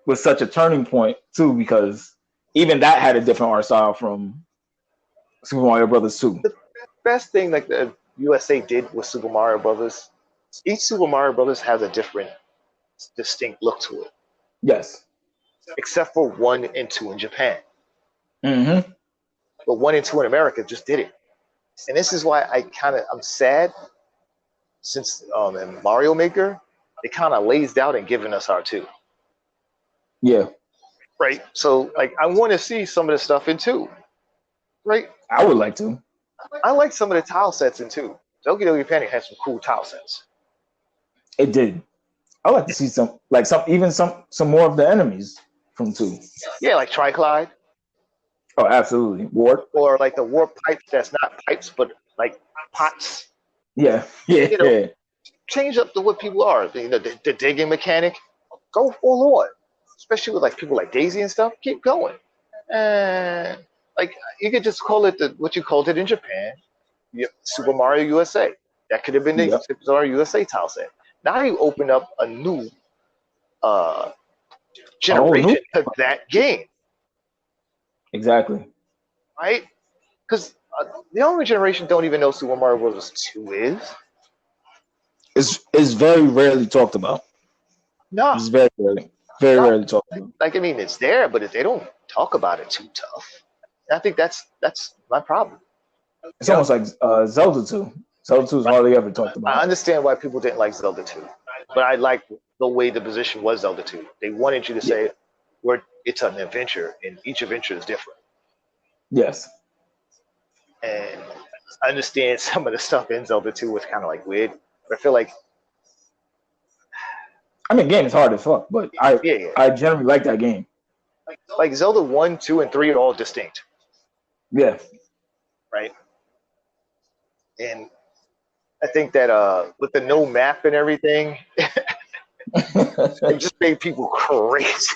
was such a turning point too, because even that had a different art style from Super Mario Brothers 2. The best thing like the USA did with Super Mario Brothers, each Super Mario Brothers has a different, distinct look to it. Yes. Except for 1 and 2 in Japan. Mm-hmm. But 1 and 2 in America just did it. And this is why I'm sad, since in Mario Maker, they kind of lazed out and given us R2. Yeah. Right? So, like, I want to see some of the stuff in 2. Right? I would like to. I like some of the tile sets in 2. Doki Doki Panic had some cool tile sets. It did. I like to see some more of the enemies from 2. Yeah, like Triclide. Oh, absolutely. Warp. Or like the warp pipes that's not pipes, but like pots. Yeah. Yeah. Change up to what people are. The digging mechanic. Go full on. Especially with like people like Daisy and stuff. Keep going. And like you could just call it what you called it in Japan. Super Mario USA. That could have been the Super Mario USA tile set. Now you open up a new generation to that game. Exactly. Right? Because the younger generation don't even know Super Mario Bros. 2 is. It's very rarely talked about. No. It's very rarely talked about. Like, I mean, it's there, but if they don't talk about it too tough, I think that's my problem. It's almost like Zelda 2. Zelda 2 is hardly ever talked about. I understand why people didn't like Zelda 2, but I like the way the position was Zelda 2. They wanted you to say, it's an adventure, and each adventure is different. Yes. And I understand some of the stuff in Zelda 2 was kind of like weird, but I feel like, I mean, game is hard as fuck, but I generally like that game. Like Zelda 1, 2, and 3 are all distinct. Yeah. Right? And I think that with the no map and everything, it just made people crazy.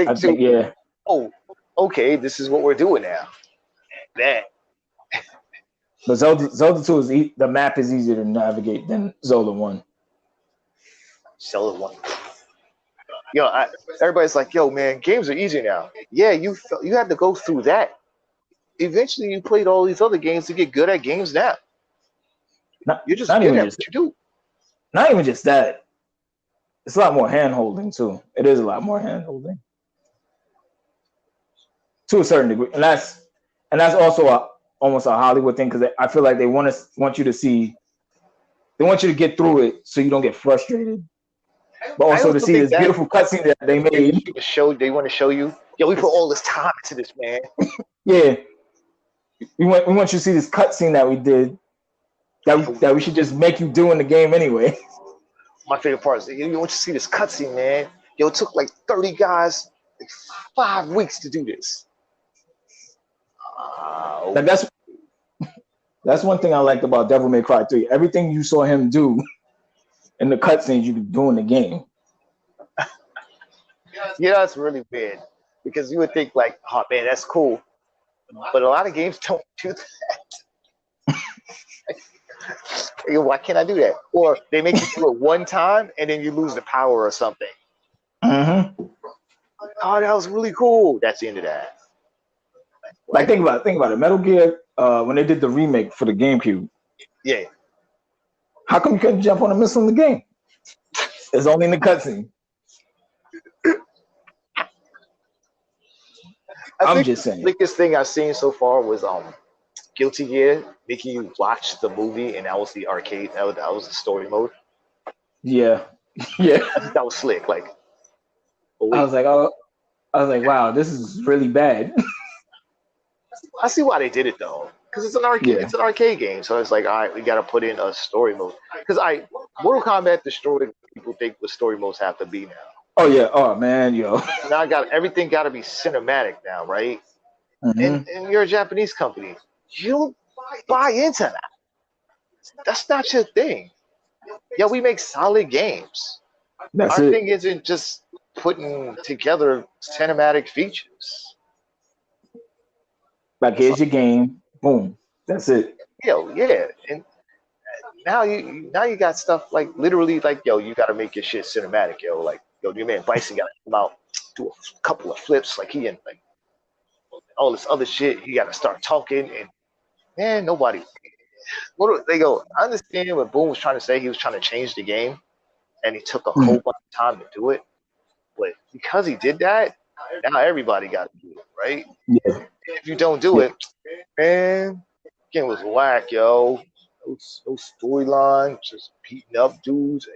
I think yeah. Oh, okay, this is what we're doing now. That. But Zelda 2 is the map is easier to navigate than Zelda 1. Zelda 1. Everybody's like, yo, man, games are easier now. Yeah, you had to go through that. Eventually, you played all these other games to get good at games now. You're just good at what you do. Not even just that. It's a lot more hand-holding, too. It is a lot more hand-holding. To a certain degree. And that's also almost a Hollywood thing, because I feel like they want you to get through it so you don't get frustrated. But also to see this beautiful cutscene that they made. They want to show you, we put all this time into this, man. Yeah. We want you to see this cutscene that we did that we should just make you do in the game anyway. My favorite part is, you want to see this cutscene, man. It took like 30 guys, like 5 weeks to do this. Like that's one thing I liked about Devil May Cry 3. Everything you saw him do in the cutscenes, you could do in the game. Yeah, it's really weird, because you would think like, oh man, that's cool, but a lot of games don't do that. Why can't I do that? Or they make you do it one time and then you lose the power or something. Mm-hmm. Oh, that was really cool. That's the end of that. Like think about it. Metal Gear, when they did the remake for the GameCube. Yeah. How come you couldn't jump on a missile in the game? It's only in the cutscene. I'm just saying. The biggest thing I've seen so far was Guilty Gear, making you watch the movie, and that was the arcade. That was the story mode. Yeah, yeah. That was slick. Like, I was like, wow, this is really bad. I see why they did it though, because it's an arcade. Yeah. It's an arcade game, so it's like, all right, we got to put in a story mode. Because Mortal Kombat destroyed what people think what story modes have to be now. Oh yeah, oh man, yo. Now everything got to be cinematic now, right? Mm-hmm. And you're a Japanese company, you don't buy into that. That's not your thing. Yeah, we make solid games. Our thing isn't just putting together cinematic features. Like, here's your game, boom, that's it. Yo, yeah, and now you got stuff like literally like, yo, you got to make your shit cinematic, yo. Like, yo, your man Bison got to come out, do a couple of flips, like he and like all this other shit. He got to start talking, and man, nobody. They go. I understand what Boom was trying to say. He was trying to change the game, and he took a whole bunch of time to do it. But because he did that, now everybody got to do it, right? Yeah. If you don't do it, man, the game was whack, yo. No storyline, just beating up dudes.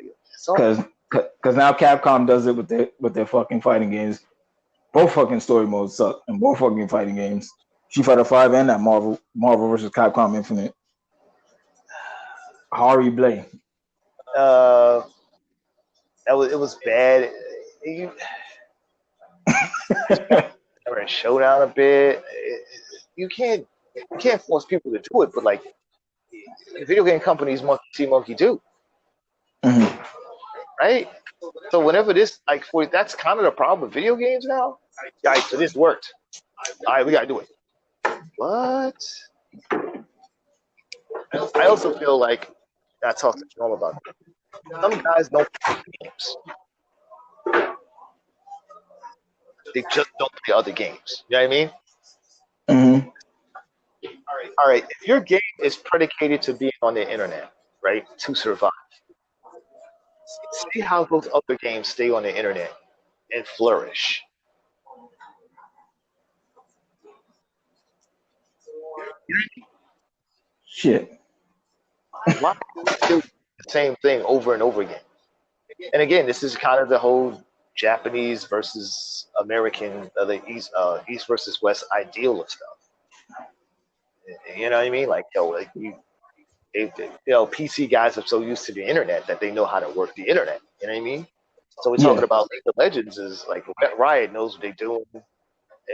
Because now Capcom does it with their fucking fighting games. Both fucking story modes suck, and both fucking fighting games. Street Fighter 5 and that Marvel vs. Capcom Infinite. Hari Blay. It was bad. Or showdown a bit. You can't force people to do it, but like video game companies, monkey see, monkey do. Mm-hmm. Right? So whenever this that's kind of the problem with video games now. All right, so this worked. All right, we gotta do it. What? I also feel like I talked to Joel about it. Some guys don't play games. They just don't play other games. You know what I mean? Mm-hmm. All right. If your game is predicated to being on the internet, right, to survive, see how those other games stay on the internet and flourish. Shit. Why do the same thing over and over again? And again, this is kind of the whole Japanese versus American, the East versus West ideal of stuff. You know what I mean? Like, PC guys are so used to the internet that they know how to work the internet. You know what I mean? So we're talking about League of Legends is like Riot knows what they're doing,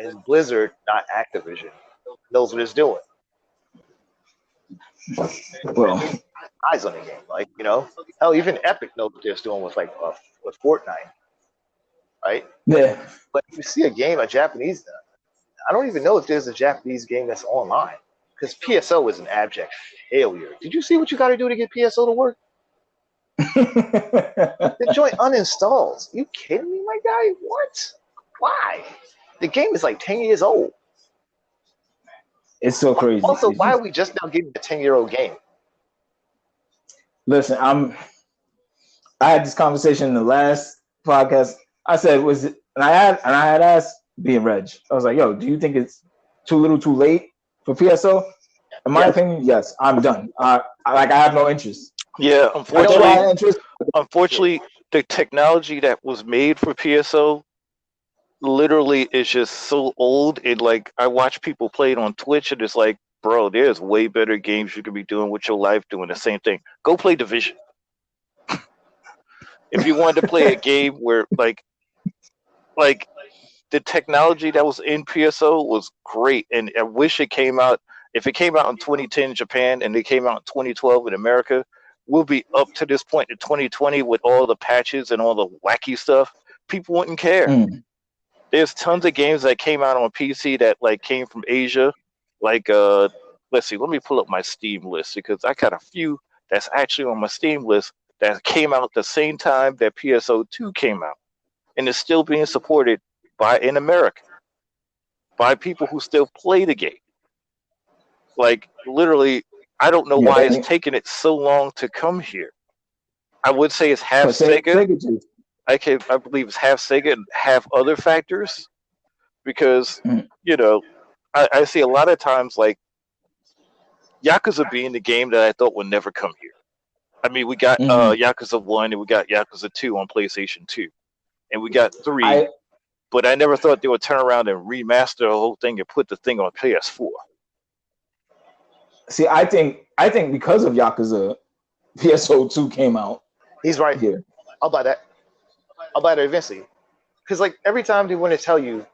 and Blizzard, not Activision, knows what it's doing. Well, eyes on the game, like, hell, even Epic knows what they're doing with with Fortnite, right? Yeah. But if you see a Japanese, I don't even know if there's a Japanese game that's online, because PSO is an abject failure. Did you see what you got to do to get PSO to work? The joint uninstalls. You kidding me, my guy? What? Why? The game is like 10 years old. It's so crazy. Also, why are we just now getting a 10-year-old game? Listen, I had this conversation in the last podcast. I said, and I had asked being Reg. I was like, yo, do you think it's too little too late for PSO? In my opinion, yes, I'm done. I have no interest. Yeah, unfortunately, the technology that was made for PSO literally is just so old. And like, I watch people play it on Twitch, and it's like, bro, there's way better games you could be doing with your life doing the same thing. Go play Division. If you wanted to play a game where like the technology that was in PSO was great, and I wish it came out. If it came out in 2010 in Japan and it came out in 2012 in America, we'll be up to this point in 2020 with all the patches and all the wacky stuff. People wouldn't care. There's tons of games that came out on PC that like came from Asia. Like let's see, let me pull up my Steam list because I got a few that's actually on my Steam list that came out the same time that PSO2 came out, and is still being supported in America by people who still play the game. Like, literally, I don't know why it's taken it so long to come here. I would say it's half Sega. I believe it's half Sega and half other factors, because I see a lot of times like Yakuza being the game that I thought would never come here. I mean, we got Yakuza 1 and we got Yakuza 2 on PlayStation 2, and we got 3, but I never thought they would turn around and remaster the whole thing and put the thing on PS4. See, I think because of Yakuza, PSO2 came out. He's right. Here. I'll buy that. I'll buy that eventually. Because like every time they want to tell you,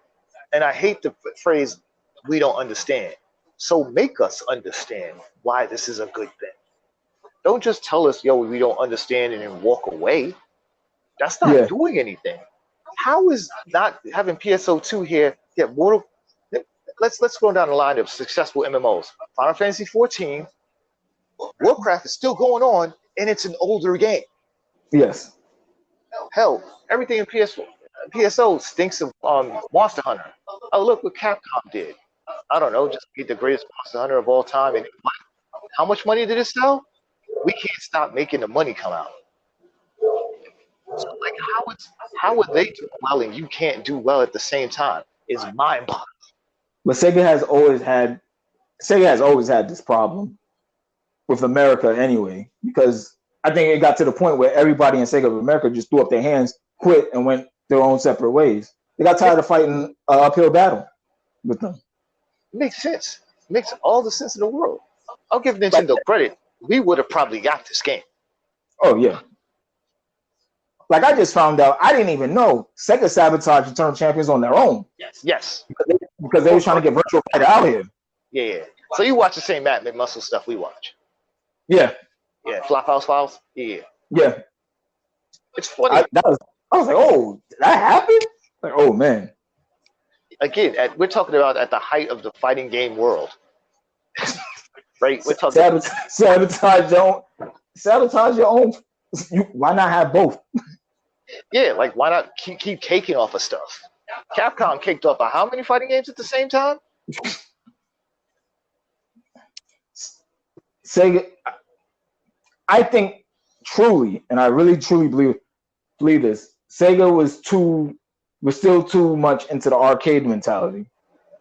and I hate the phrase, we don't understand. So make us understand why this is a good thing. Don't just tell us, yo, we don't understand and then walk away. That's not doing anything. How is not having PSO2 here get more? Let's go down the line of successful MMOs. Final Fantasy 14, Warcraft is still going on, and it's an older game. Yes. Hell, everything in PSO stinks of Monster Hunter. Oh, look what Capcom did. I don't know, just be the greatest Monster Hunter of all time. And how much money did it sell? We can't stop making the money come out. So, like, how would they do well and you can't do well at the same time? It's mind-boggling. But Sega has always had this problem with America anyway, because I think it got to the point where everybody in Sega of America just threw up their hands, quit, and went their own separate ways. They got tired of fighting an uphill battle with them. It makes sense. It makes all the sense in the world. I'll give Nintendo credit. We would have probably got this game. Oh, yeah. Like, I just found out, I didn't even know Sega sabotaged Eternal Champions on their own. Yes. Because they were trying to get Virtual Fighter out here. Yeah. So you watch the same Matt McMuscle stuff we watch. Yeah. Yeah, Flophouse Files? Yeah. Yeah. It's funny. I was like, oh, did that happen? Like, oh, man. Again, we're talking about at the height of the fighting game world. Right? We're talking sabotage your own. Why not have both? Yeah, like why not keep caking off of stuff? Capcom caked off of how many fighting games at the same time? Sega, I think truly, and I really truly believe this, Sega was still too much into the arcade mentality.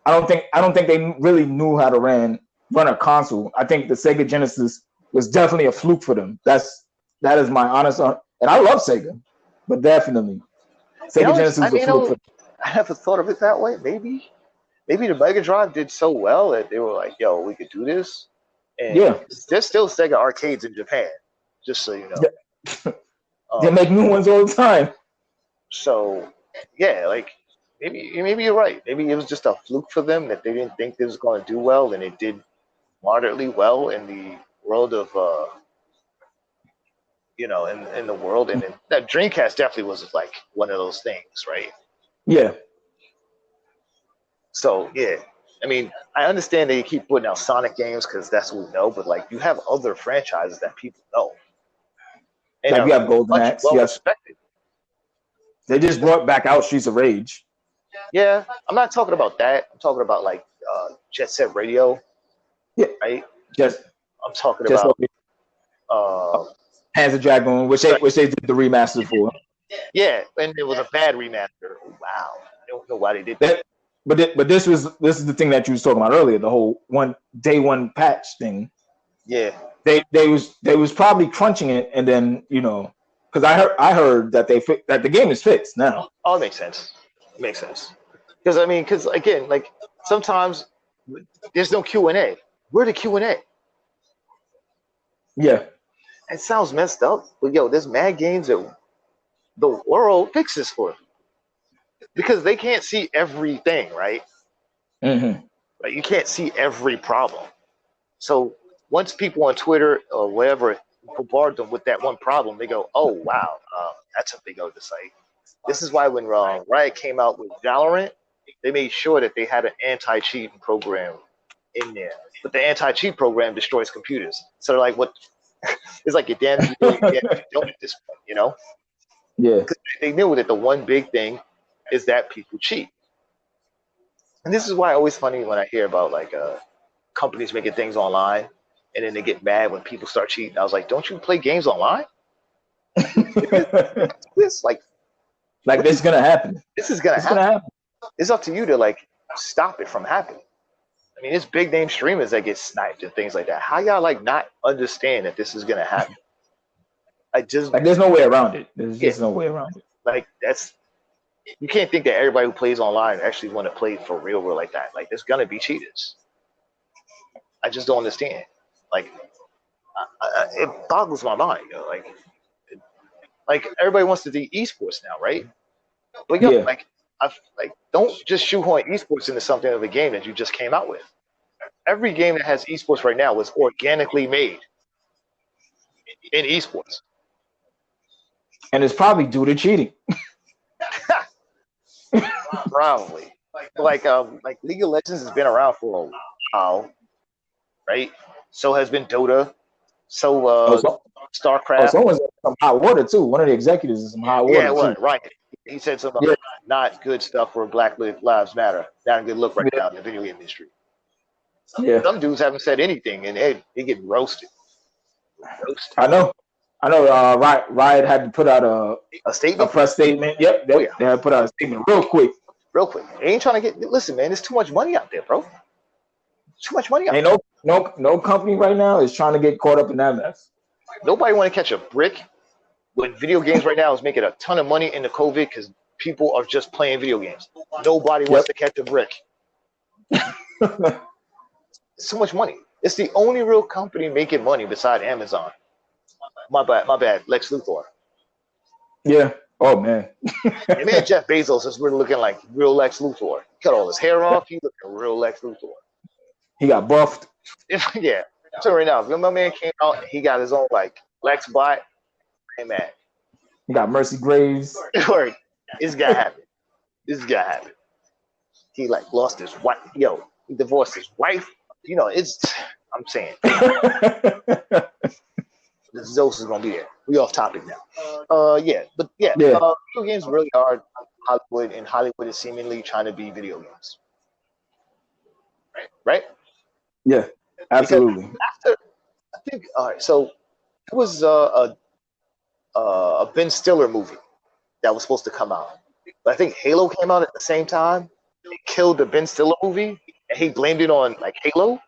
I don't think they really knew how to run a console. I think the Sega Genesis was definitely a fluke for them. That is my honest, and I love Sega, but definitely Sega Genesis was a fluke for them. I never thought of it that way. Maybe the Mega Drive did so well that they were like, "Yo, we could do this." And there's still Sega arcades in Japan, just so you know. They make new ones all the time. So, yeah, like maybe you're right. Maybe it was just a fluke for them that they didn't think it was going to do well, and it did moderately well in the world of, in the world. And that Dreamcast definitely was like one of those things, right? Yeah. So, yeah. I mean, I understand that you keep putting out Sonic games because that's what we know, but like you have other franchises that people know. And like you have Golden Axe. Well respected. They just brought back out Streets of Rage. Yeah, I'm not talking about that. I'm talking about like Jet Set Radio. Yeah, right. I'm talking about Hands of Dragoon, which they did the remaster for. Yeah, and it was a bad remaster. Wow, I don't know why they did that. But this is the thing that you was talking about earlier, the whole day one patch thing. Yeah, they was probably crunching it, and then because I heard that that the game is fixed now. Oh, it makes sense. It makes sense. Because again, like sometimes there's no Q&A. Where the Q&A? Yeah, it sounds messed up, but there's mad games that the world fixes for them. Because they can't see everything, right? Mm-hmm. Like you can't see every problem. So once people on Twitter or wherever bombard them with that one problem, they go, "Oh wow, that's a big oversight." This is why when Riot came out with Valorant, they made sure that they had an anti-cheating program in there. But the anti-cheat program destroys computers. So they're like, "What? It's like you're damn if you do, you're damn if you don't at this point, you know? Yeah. Because they knew that the one big thing is that people cheat. And this is why it's always funny when I hear about like companies making things online and then they get mad when people start cheating. I was like, don't you play games online? This like this is gonna happen. This is gonna happen. It's up to you to like stop it from happening. I mean, it's big name streamers that get sniped and things like that. How y'all like not understand that this is gonna happen? I just like there's no way around it. There's just no way around it. Like that's you can't think that everybody who plays online actually want to play for real like that. Like there's gonna be cheaters. I just don't understand. Like it boggles my mind. You know? Like everybody wants to do esports now, right? But like don't just shoehorn esports into something of a game that you just came out with. Every game that has esports right now was organically made in esports, and it's probably due to cheating. Probably. Like League of Legends has been around for a while, right? So has been Dota. So StarCraft. Someone's in some hot water too. One of the executives is some hot water. Yeah, right. He said some not good stuff for Black Lives Matter. Not a good look right now in the video game industry. Some dudes haven't said anything, and they get roasted. I know. Riot had to put out a statement, a press statement. Yep. They had to put out a statement real quick. They ain't trying to get. Listen, man, there's too much money out there, bro. Too much money out there. No company right now is trying to get caught up in that mess. Nobody want to catch a brick when video games right now is making a ton of money in the COVID because people are just playing video games. Nobody wants to catch a brick. So much money. It's the only real company making money beside Amazon. My bad. Lex Luthor. Yeah. Oh man. And man, Jeff Bezos is really looking like real Lex Luthor. He cut all his hair off. He looking real Lex Luthor. He got buffed. Yeah. So right now, if my man came out and he got his own like Lex bot, hey man. He got Mercy Graves. It's gotta happen. This is gonna happen. He like lost his wife. He divorced his wife. You know, I'm saying. The Zeus is gonna be there. We off topic now. Video games really are Hollywood, and Hollywood is seemingly trying to be video games. Right? Yeah, absolutely. I think all right. So it was a Ben Stiller movie that was supposed to come out, but I think Halo came out at the same time. He killed the Ben Stiller movie, and he blamed it on like Halo.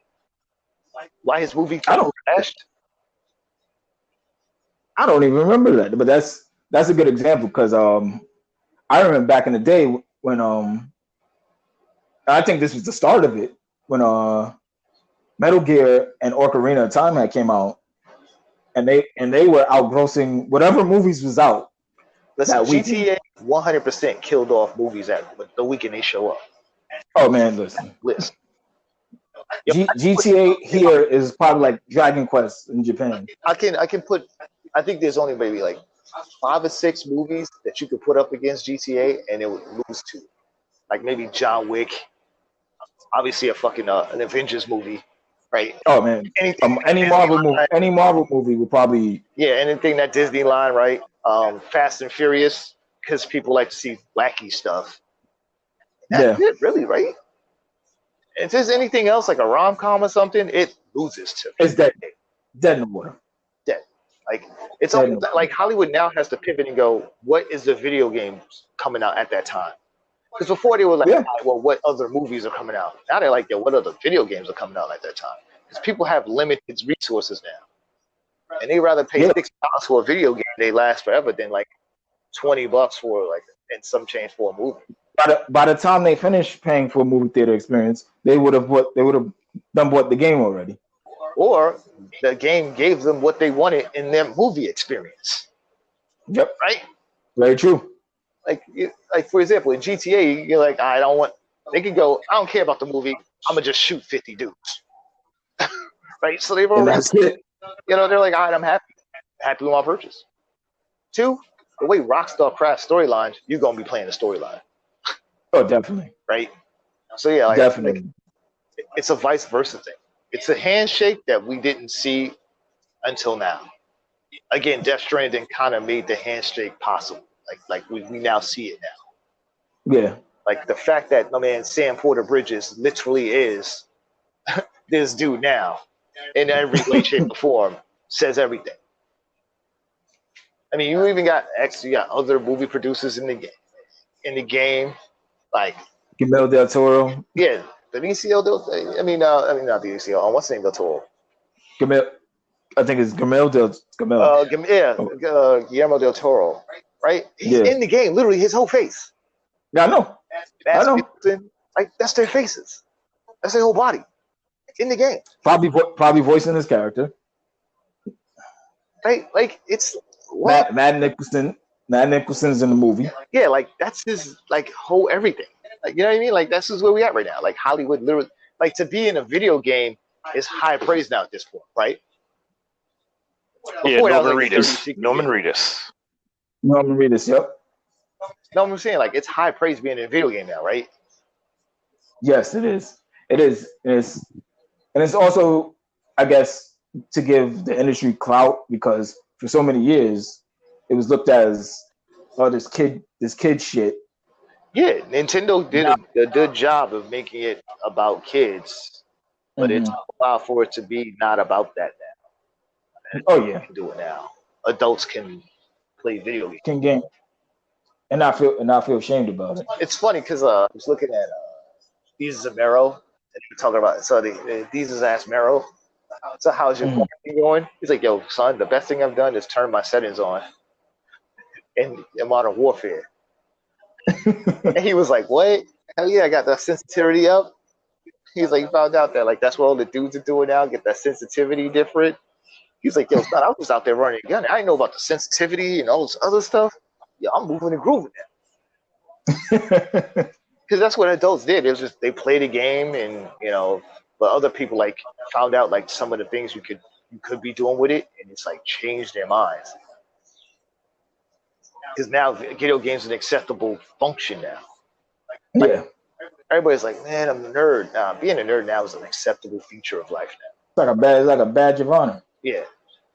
Why his movie crashed? I don't even remember that, but that's a good example because I remember back in the day when I think this was the start of it when Metal Gear and Ocarina of Time had came out, and they were outgrossing whatever movies was out. Listen, GTA 100% killed off movies at the weekend they show up. Oh man, listen. GTA here is probably like Dragon Quest in Japan. I think there's only maybe like 5 or 6 movies that you could put up against GTA and it would lose to. Like maybe John Wick, obviously a fucking an Avengers movie, right? Oh man, any Marvel movie would probably anything that Disney line, right? Fast and Furious, because people like to see wacky stuff. That's it, really, right? If there's anything else like a rom-com or something, it loses to. It's dead in the water. Dead. Like it's almost like Hollywood now has to pivot and go, what is the video games coming out at that time? Because before they were like, well, what other movies are coming out? Now they're like, what other video games are coming out at that time? Because people have limited resources now, and they rather pay $6 for a video game they last forever than like $20 for like and some change for a movie. By the time they finish paying for a movie theater experience, they would have bought the game already. Or the game gave them what they wanted in their movie experience. Yep. Right? Very true. Like for example, in GTA, you're like, they could go, I don't care about the movie, I'm gonna just shoot 50 dudes. Right? So they've already they're like, all right, I'm happy with my purchase. 2, the way Rockstar crafts storylines, you're gonna be playing the storyline. Oh, definitely. Right? So yeah, definitely. It's a vice versa thing. It's a handshake that we didn't see until now. Again, Death Stranding kind of made the handshake possible. Like we now see it now. Yeah. Like the fact that my man Sam Porter Bridges literally is this dude now in every way, shape, or form says everything. I mean, you even got you got other movie producers in the game, like Guillermo del Toro. yeah, Benicio del. I mean not Benicio. What's the name del Toro? I think it's Guillermo del Guillermo. Guillermo del Toro, right? He's Yeah. in the game, literally his whole face. Yeah, I know. Mads Mikkelsen, like that's their faces. That's their whole body in the game. Probably voicing his character. Right? Like it's what? Matt Nicholson. Matt Nicholson's in the movie. Yeah, like that's his like whole everything. Like you know what I mean? Like that's just where we at right now. Like Hollywood literally like to be in a video game is high praise now at this point, right? Yeah, Norman Reedus. Norman Reedus, yep. No, I'm saying like it's high praise being in a video game now, right? Yes, it is. It is. And it's also, I guess, to give the industry clout because for so many years it was looked at as this kid shit. Yeah, Nintendo did a good job of making it about kids, but it's allowed for it to be not about that now. Oh yeah, can do it now. Adults can play video games. Can game, and not feel ashamed about it. It's funny because I was looking at Deezus and Mero, and they were talking about Deezus asked Mero, so how's your quarantine going? He's like, yo, son, the best thing I've done is turn my settings on in Modern Warfare. And he was like, what? Hell yeah, I got the sensitivity up. He's like, found out that like that's what all the dudes are doing now, get that sensitivity different. He's like, yo, son, I was just out there running a gun. I didn't know about the sensitivity and all this other stuff. Yeah, I'm moving and grooving now. Because that's what adults did. It was just they played a game and but other people like found out like some of the things you could be doing with it, and it's like changed their minds. Because now video games are an acceptable function now. Yeah. Everybody's like, man, I'm a nerd. Nah, being a nerd now is an acceptable feature of life now. It's like a badge of honor. Yeah.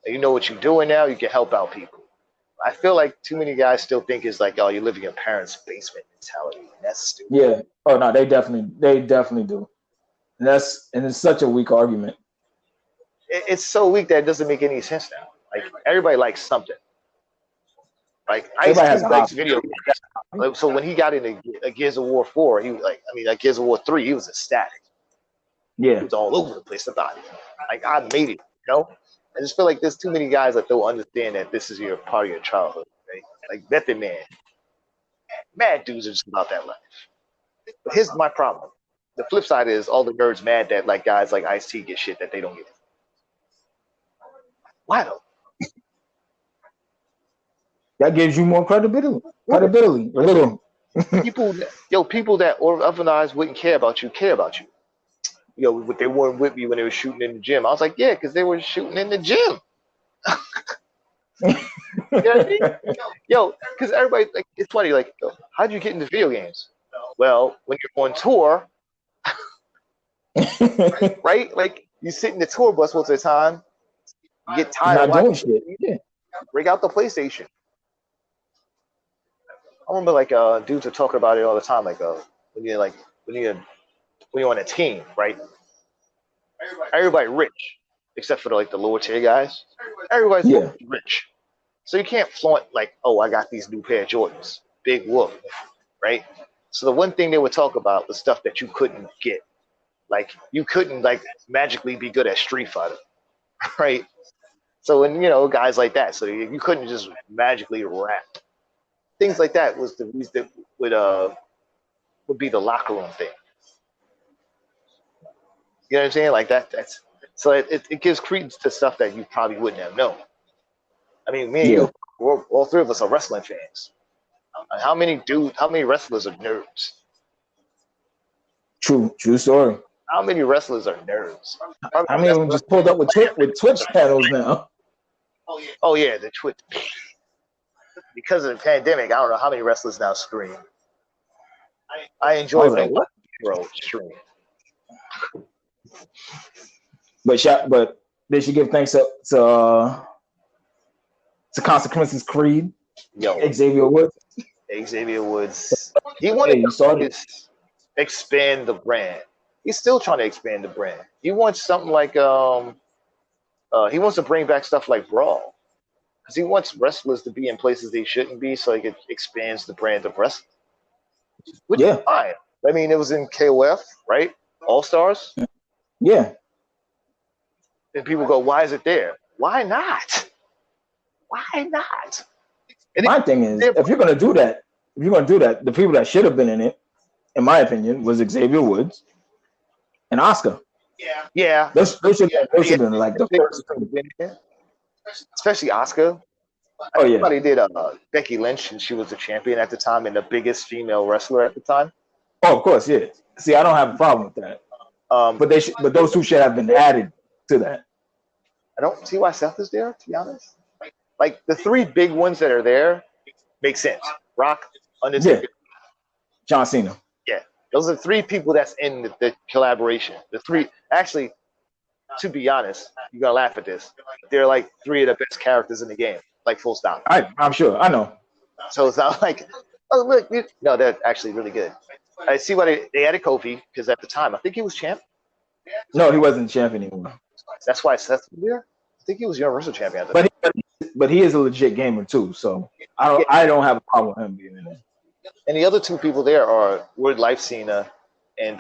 You know what you're doing now, you can help out people. I feel like too many guys still think it's like, oh, you're living in your parents' basement mentality. And that's stupid. Yeah. Oh no, they definitely do. And it's such a weak argument. It's so weak that it doesn't make any sense now. Like everybody likes something. Like Ice likes video games. So when he got into Gears of War 4, he was like, Gears of War 3, he was ecstatic. Yeah. He was all over the place about it. Like I made it, I just feel like there's too many guys that don't understand that this is your part of your childhood, right? Like Method Man. Mad dudes are just about that life. But here's my problem. The flip side is all the nerds mad that like guys like Ice-T get shit that they don't get. Why though? That gives you more credibility. People that otherwise wouldn't care about you care about you. They weren't with me when they were shooting in the gym. I was like, yeah, because they were shooting in the gym. You know what I mean? Because everybody, like, it's funny, like, how'd you get into video games? Well, when you're on tour, right? Like, you sit in the tour bus most of the time, you get tired of watching shit. Yeah. Bring out the PlayStation. I remember, like, dudes are talking about it all the time, like, when you're on a team, right? Everybody rich, except for the lower tier guys. Everybody's rich. So you can't flaunt like, oh, I got these new pair of Jordans. Big whoop, right? So the one thing they would talk about was stuff that you couldn't get. Like you couldn't like magically be good at Street Fighter, right? So when guys like that, so you couldn't just magically rap. Things like that was the reason that would be the locker room thing. You know what I'm saying? Like that's so it gives credence to stuff that you probably wouldn't have known. I mean, me and you, all three of us are wrestling fans. How many wrestlers are nerds? True story. How many wrestlers are nerds? How many of them just pulled up with Twitch channels now? Oh yeah, the Twitch. Because of the pandemic, I don't know how many wrestlers now stream. I enjoy stream. But they should give thanks to Consequences Creed. Xavier Woods. Xavier Woods. He wanted to expand the brand. He's still trying to expand the brand. He wants something like he wants to bring back stuff like Brawl. Because he wants wrestlers to be in places they shouldn't be, so it expands the brand of wrestling. Which is fine. I mean, it was in KOF, right? All Stars. Yeah. And people go, "Why is it there? Why not? Why not?" And my thing is, if you're gonna do that, the people that should have been in it, in my opinion, was Xavier Woods and Oscar. Yeah. Those should have been like the first two. Especially Oscar. Oh yeah. Somebody did Becky Lynch, and she was the champion at the time and the biggest female wrestler at the time. Oh, of course, yeah. See, I don't have a problem with that. But those two should have been added to that. I don't see why Seth is there, to be honest. Like the three big ones that are there make sense. Rock, Undertaker, John Cena. Yeah, those are three people that's in the collaboration. The three, actually, to be honest, you're gonna laugh at this. They're like three of the best characters in the game. Like full stop. I'm sure. I know. So it's not like, oh look, no, they're actually really good. I see why they added Kofi, because at the time I think he was champ. No, he wasn't champion anymore. That's why Seth was there. I think he was Universal champion at the time. But he is a legit gamer too, so I don't have a problem with him being in there. And the other two people there are Word Life Cena and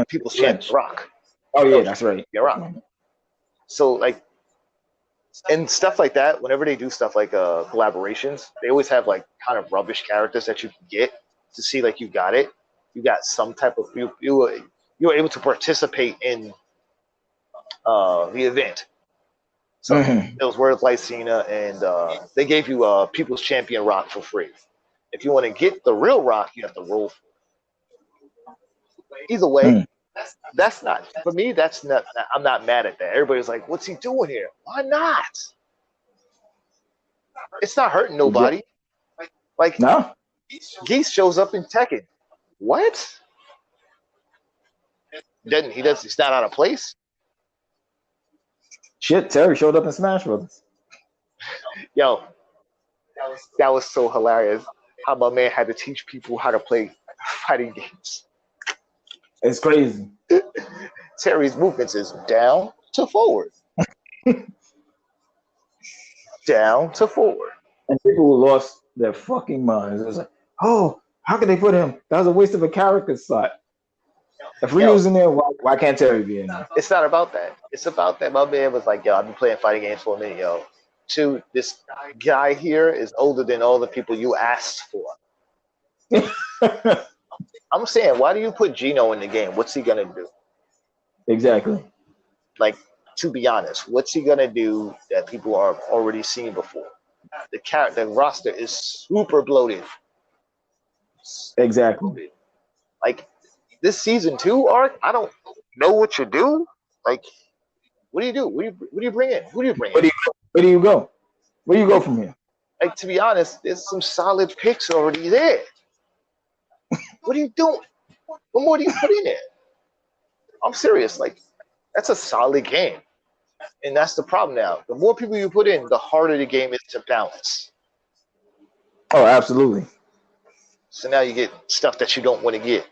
People's Champ Rock. Oh yeah, that's right. Yeah, Rock. So like, and stuff like that. Whenever they do stuff like collaborations, they always have like kind of rubbish characters that you can get to see like you got it. You got some type of you were able to participate in the event. So it was Word Life Cena, and they gave you People's Champion Rock for free. If you want to get the real Rock, you have to roll for it. Either way, that's not for me. That's not. I'm not mad at that. Everybody's like, "What's he doing here? Why not?" It's not hurting nobody. Like, no. Geese shows up in Tekken. What? He's not out of place. Shit, Terry showed up in Smash Brothers. Yo, that was so hilarious. How my man had to teach people how to play fighting games. It's crazy. Terry's movements is down to forward. Down to forward. And people lost their fucking minds. It was like, oh, how could they put him? That was a waste of a character slot. If Ryu's in there, why can't Terry be in there? It's not about that. It's about that. My man was like, yo, I've been playing fighting games for a minute, yo. Two, this guy here is older than all the people you asked for. I'm saying, why do you put Gino in the game? What's he going to do? Exactly. Like, to be honest, what's he going to do that people are already seen before? The roster is super bloated. Exactly. Like, this season 2 arc, I don't know what you do. Like, what do you do? What do you bring in? Who do you bring in? Where do you go? Where do you go from here? Like, to be honest, there's some solid picks already there. What are you doing? What more do you put in there? I'm serious. Like, that's a solid game. And that's the problem now. The more people you put in, the harder the game is to balance. Oh, absolutely. So now you get stuff that you don't want to get.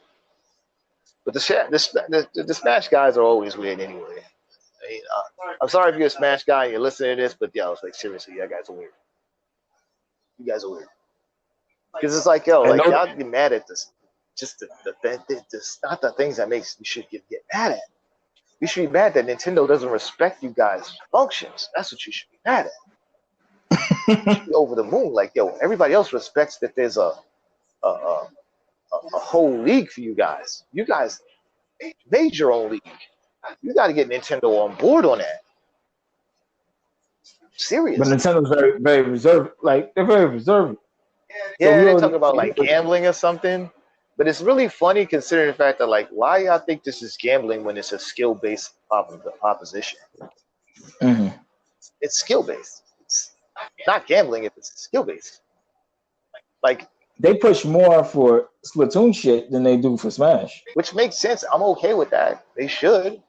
But the Smash guys are always weird anyway. I mean, I'm sorry if you're a Smash guy and you're listening to this, but yo, it's like, seriously, you guys are weird. You guys are weird. Because it's like, yo, like, y'all get mad at this. Just the not the things that makes you should get mad at. You should be mad that Nintendo doesn't respect you guys' functions. That's what you should be mad at. You should be over the moon. Like, yo, everybody else respects that there's a whole league for you guys. You guys made your own league. You got to get Nintendo on board on that. Serious. But Nintendo's very, very reserved. Like, they're very reserved. Yeah, so they're talking about like gambling or something. But it's really funny considering the fact that, like, why y'all think this is gambling when it's a skill-based proposition? Mm-hmm. It's skill-based. It's not gambling if it's skill-based. Like, they push more for Splatoon shit than they do for Smash. Which makes sense. I'm okay with that. They should.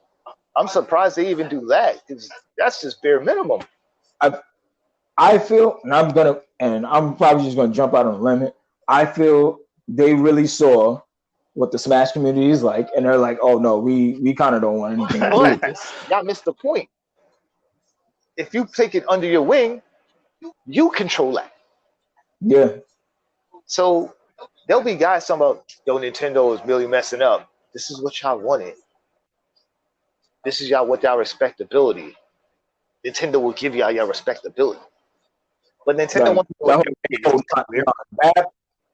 I'm surprised they even do that because that's just bare minimum. I feel, and I'm probably just gonna jump out on a limb. I feel they really saw what the Smash community is like, and they're like, "Oh no, we kind of don't want anything to do with this." Y'all missed the point. If you take it under your wing, you control that. Yeah. So there'll be guys talking about, "Yo, Nintendo is really messing up. This is what y'all wanted. This is what y'all respectability. Nintendo will give y'all your respectability." But Nintendo wants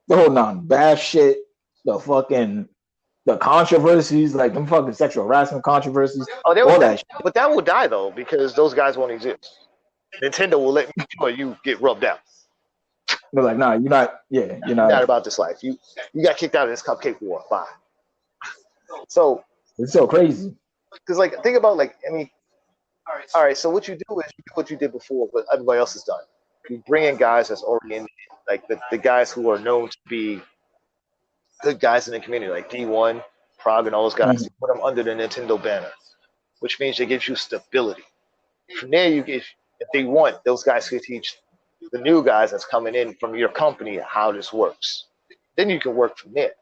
the whole non-bad shit, the controversies, like them fucking sexual harassment controversies. Oh, all that shit. But that will die though because those guys won't exist. Nintendo will let you get rubbed out. They're like, nah, you're not. Yeah, you're not about this life. You got kicked out of this cupcake war. Bye. So it's so crazy. Because like think about all right. So what you do is you do what you did before, what everybody else has done. You bring in guys that's already in, like the guys who are known to be good guys in the community, like D1, Prague, and all those guys. You put them under the Nintendo banner, which means it gives you stability. From there, if they want, those guys could teach the new guys that's coming in from your company how this works. Then you can work from there.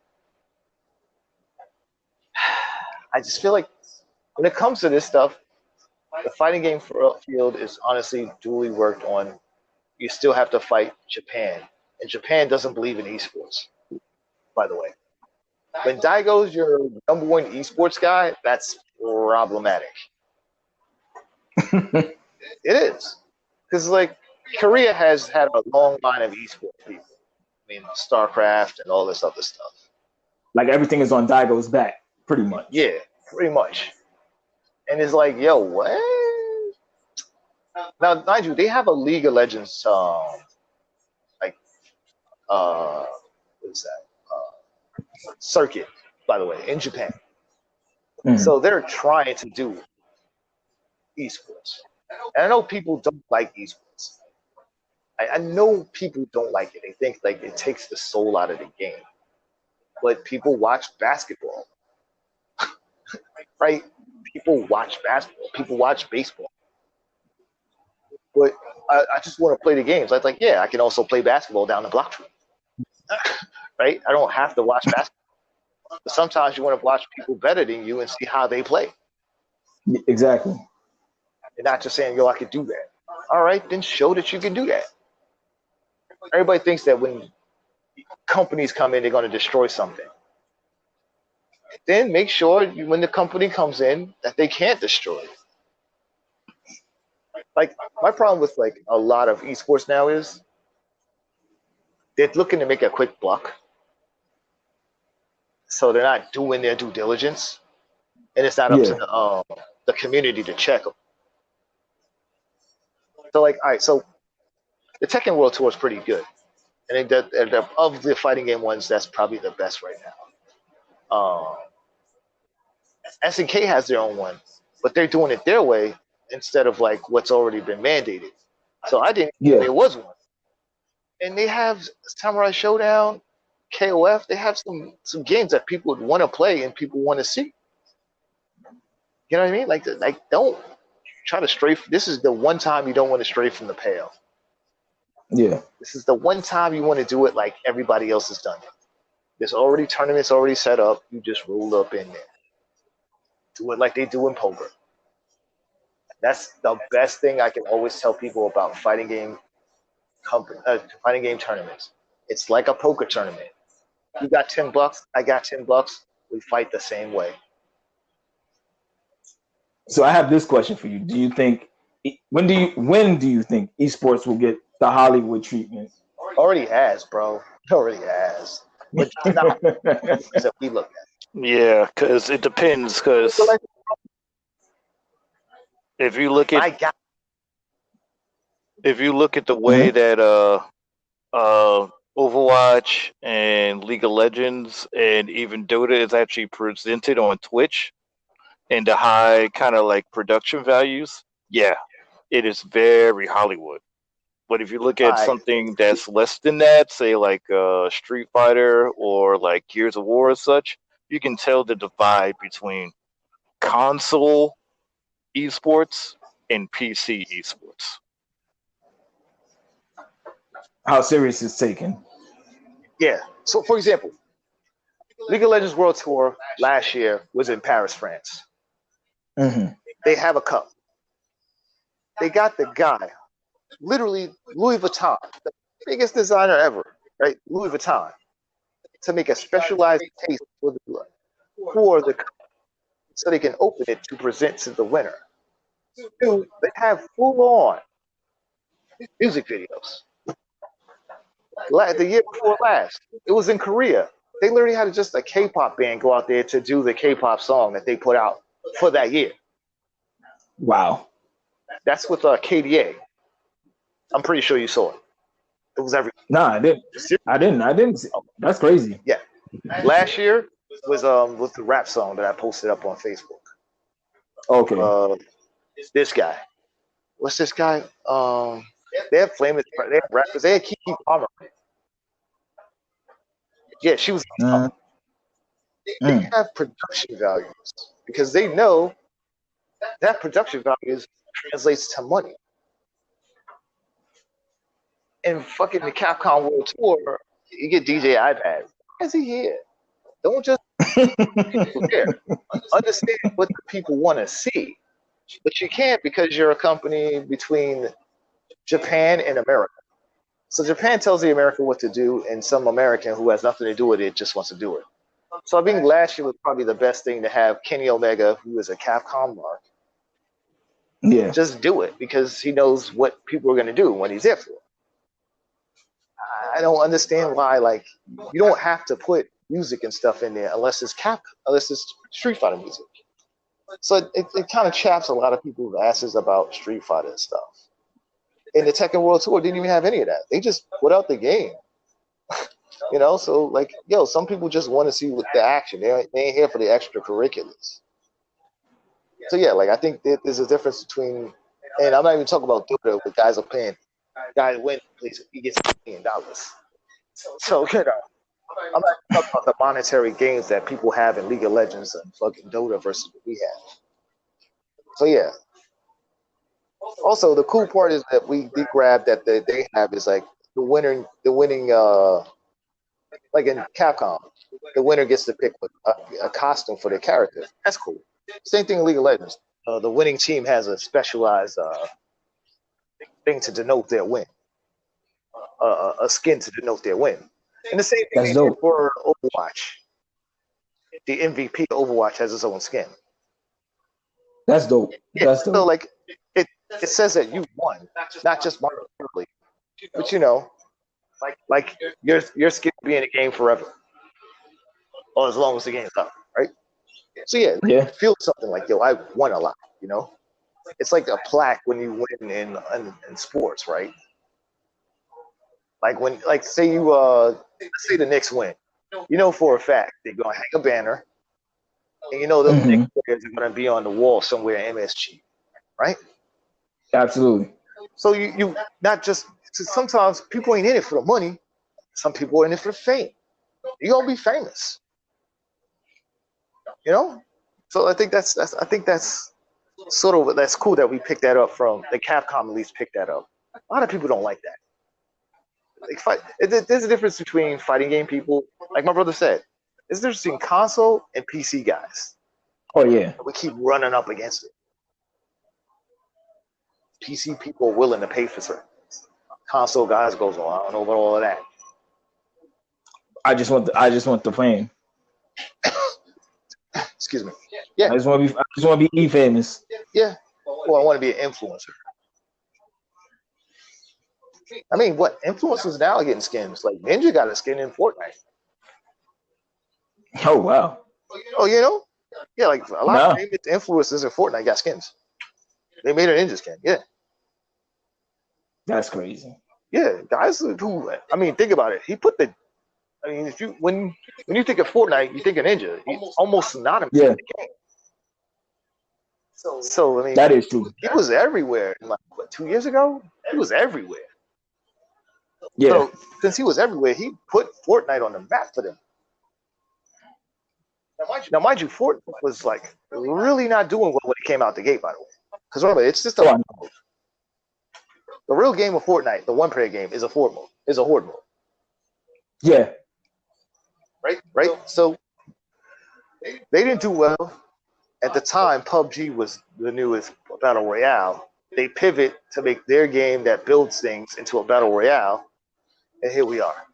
I just feel like when it comes to this stuff, the fighting game field is honestly duly worked on. You still have to fight Japan. And Japan doesn't believe in esports, by the way. When Daigo's your number one esports guy, that's problematic. It is. Because, like, Korea has had a long line of esports people. I mean, StarCraft and all this other stuff. Like, everything is on Daigo's back, pretty much. Yeah, pretty much. And it's like, yo, what? Now, mind you, they have a League of Legends, what is that? Circuit, by the way, in Japan. So they're trying to do esports. And I know people don't like esports. I know people don't like it. They think like it takes the soul out of the game. But people watch basketball. Right? People watch basketball. People watch baseball. But I just want to play the games. I was like, yeah, I can also play basketball down the block from me. Right? I don't have to watch basketball. But sometimes you want to watch people better than you and see how they play. Exactly. And not just saying, yo, I could do that. All right, then show that you can do that. Everybody thinks that when companies come in, they're going to destroy something. Then make sure when the company comes in that they can't destroy it. Like, my problem with like a lot of esports now is they're looking to make a quick buck. So they're not doing their due diligence. And it's not up to the community to check them. So, like, all right, so the Tekken World Tour is pretty good. And of the fighting game ones, that's probably the best right now. SNK has their own one, but they're doing it their way instead of like what's already been mandated. So I didn't know there was one. And they have Samurai Showdown, KOF. They have some games that people would want to play and people want to see. You know what I mean? Like don't try to stray. This is the one time you don't want to stray from the pale. Yeah. This is the one time you want to do it like everybody else has done it. There's already tournaments already set up. You just roll up in there. Do it like they do in poker. That's the best thing I can always tell people about fighting game tournaments. It's like a poker tournament. You got $10, I got $10. We fight the same way. So I have this question for you. Do you think when do you think esports will get the Hollywood treatment? Already has, bro. Already has. But not that we look at. Yeah, because it depends. Because if you look at the way that Overwatch and League of Legends and even Dota is actually presented on Twitch and the high kind of like production values, yeah, it is very Hollywood. But if you look at something that's less than that, say like Street Fighter or like Gears of War or such, you can tell the divide between console esports and PC esports. How serious it's taken. Yeah. So, for example, League of Legends World Tour last year was in Paris, France. Mm-hmm. They have a cup. They got the guy, literally Louis Vuitton, the biggest designer ever, right? Louis Vuitton, to make a specialized case for the cup, so they can open it to present to the winner. Dude, they have full-on music videos. The year before last, it was in Korea. They literally had just a K-pop band go out there to do the K-pop song that they put out for that year. Wow. That's with KDA. I'm pretty sure you saw it. It was every. Nah, I didn't. I didn't. That's crazy. Yeah. Last year was the rap song that I posted up on Facebook. Okay. This guy. What's this guy? They have famous. They have rappers. They had Kiki Palmer. Yeah, she was. They have production values because they know that production values translates to money. And fucking the Capcom World Tour, you get DJ iPad. Why is he here? Don't just people there. Understand what the people want to see. But you can't because you're a company between Japan and America. So Japan tells the American what to do, and some American who has nothing to do with it just wants to do it. So I think last year was probably the best thing to have Kenny Omega, who is a Capcom mark, just do it because he knows what people are going to do when he's there for it. I don't understand why, like, you don't have to put music and stuff in there unless it's Street Fighter music. So it kind of chaps a lot of people's asses about Street Fighter and stuff. And the Tekken World Tour didn't even have any of that. They just put out the game. You know, so like, some people just want to see the action. They ain't here for the extracurriculars. So yeah, like I think that there's a difference between, and I'm not even talking about Dota, where guys are paying. Guy wins, he gets $1 million. So I'm not talking about the monetary gains that people have in League of Legends and fucking Dota versus what we have. So yeah. Also, the cool part is that we grab that they have is like the winning like in Capcom, the winner gets to pick a costume for their character. That's cool. Same thing in League of Legends. The winning team has a specialized thing to denote their win, a skin to denote their win. And the same thing for Overwatch. The MVP of Overwatch has its own skin. That's dope. That's dope. So like it says that you won, not just monetarily, but you know, like your skin will be in the game forever, or as long as the game's up, right? So yeah, feel something like, I won a lot, you know. It's like a plaque when you win in sports, right? Like when, like, say you let's say the Knicks win, you know for a fact they're gonna hang a banner, and you know those Knicks players are gonna be on the wall somewhere in MSG, right? Absolutely. So you not just, sometimes people ain't in it for the money. Some people are in it for the fame. You're gonna be famous, you know. So I think that's sort of, that's cool that we picked that up from the Capcom. At least picked that up. A lot of people don't like that. Like there's a difference between fighting game people. Like my brother said, there's a difference between console and PC guys. Oh yeah. We keep running up against it. PC people are willing to pay for certain things. Console guys goes, I don't know about all of that. I just want the fame. Excuse me. Yeah. I just want to be famous. Yeah. Well, I want to be an influencer. I mean, what influencers now are getting skins? Like Ninja got a skin in Fortnite. Oh wow. Oh, you know? Yeah, like a lot of famous influencers in Fortnite got skins. They made an Ninja skin. Yeah. That's crazy. Yeah, guys who, I mean, think about it. He put the, I mean, if you when you think of Fortnite, you think of Ninja. He's almost synonymous with the game. So I mean, that is true. He was everywhere. Like, what, 2 years ago, he was everywhere. Yeah. So since he was everywhere, he put Fortnite on the map for them. Now, mind you, Fortnite was like really not doing well when it came out the gate. By the way, Because remember, it's just a horde mode. The real game of Fortnite, the one-player game, is a horde mode. Yeah. Right. So they didn't do well at the time. PUBG was the newest battle royale. They pivot to make their game that builds things into a battle royale, and here we are.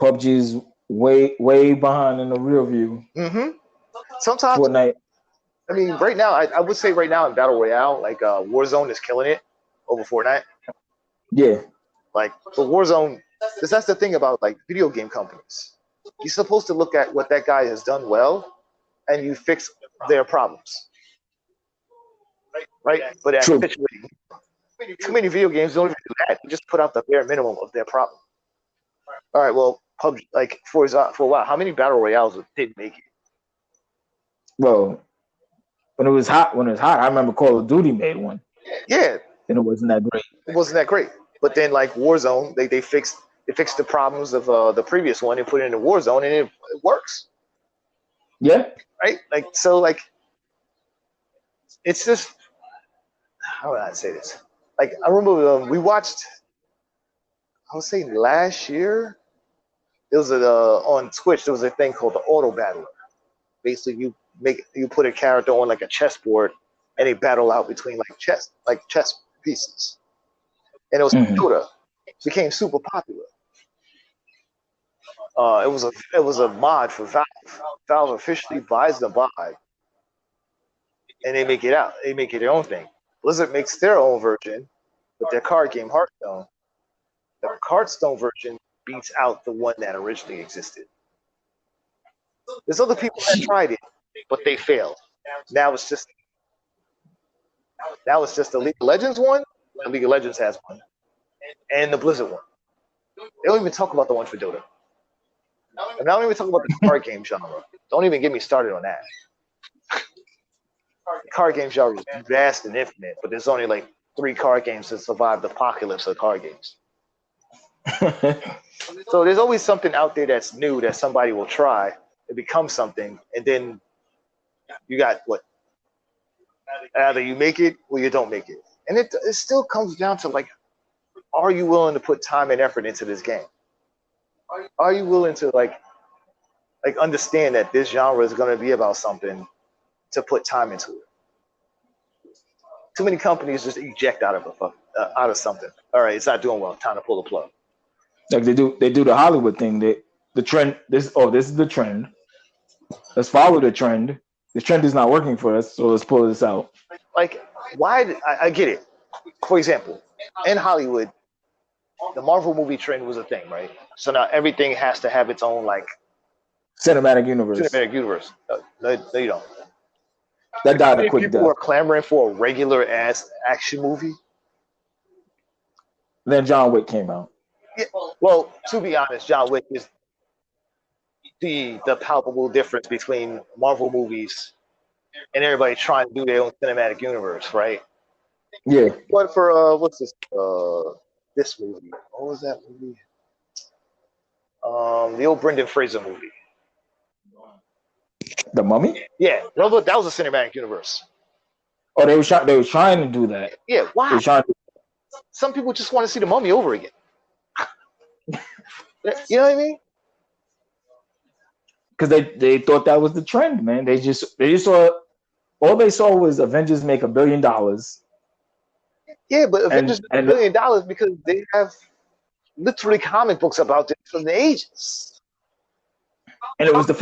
PUBG is way behind in the real view. Mm-hmm. Sometimes, Fortnite. I mean, right now, I would say right now in battle royale, like Warzone is killing it over Fortnite. Yeah. Like for Warzone, because that's the thing about like video game companies. You're supposed to look at what that guy has done well, and you fix their problems. Right? But actually, too many video games don't even do that. They just put out the bare minimum of their problem. All right, well, PUBG, like for a while, how many battle royales did make it? Well, when it was hot, I remember Call of Duty made one. Yeah. And it wasn't that great. But then like Warzone, they fixed the problems of the previous one and put it into Warzone, and it works. Yeah. Right? Like so, like it's just how would I say this? Like I remember we watched. I was saying last year, there was on Twitch. There was a thing called the Auto Battler. Basically, you put a character on like a chessboard, and they battle out between like chess pieces. And it was Dota. It became super popular. It was a mod for Valve. Valve officially buys the mod, and they make it out. They make it their own thing. Blizzard makes their own version with their card game Hearthstone. The Hearthstone version beats out the one that originally existed. There's other people that tried it, but they failed. Now it's just the League of Legends one. The League of Legends has one, and the Blizzard one. They don't even talk about the one for Dota. And I don't even talk about the card game genre. Don't even get me started on that. The card game genre is vast and infinite, but there's only like 3 card games that survived the apocalypse of card games. So there's always something out there that's new that somebody will try. It becomes something, and then you got what? Either you make it or you don't make it. And it still comes down to like, are you willing to put time and effort into this game? Are you willing to like understand that this genre is going to be about something to put time into it? Too many companies just eject out of something. All right, it's not doing well. Time to pull the plug. Like they do the Hollywood thing. The trend. This is the trend. Let's follow the trend. The trend is not working for us, so let's pull this out. Like, why? I get it. For example, in Hollywood, the Marvel movie trend was a thing, right? So now everything has to have its own like cinematic universe. No, you don't. That died a quick death. People were clamoring for a regular ass action movie. Then John Wick came out. Yeah, well, to be honest, John Wick is the palpable difference between Marvel movies and everybody trying to do their own cinematic universe, right? Yeah. But for what's this movie? What was that movie? The old Brendan Fraser movie. The Mummy? Yeah, remember that was a cinematic universe. Oh, they were trying to do that. Yeah, why? Some people just want to see the Mummy over again. You know what I mean? Because they thought that was the trend, man. They just saw all they saw was Avengers make $1 billion. Yeah, but Avengers $1 billion because they have literally comic books about this from the ages. And it was the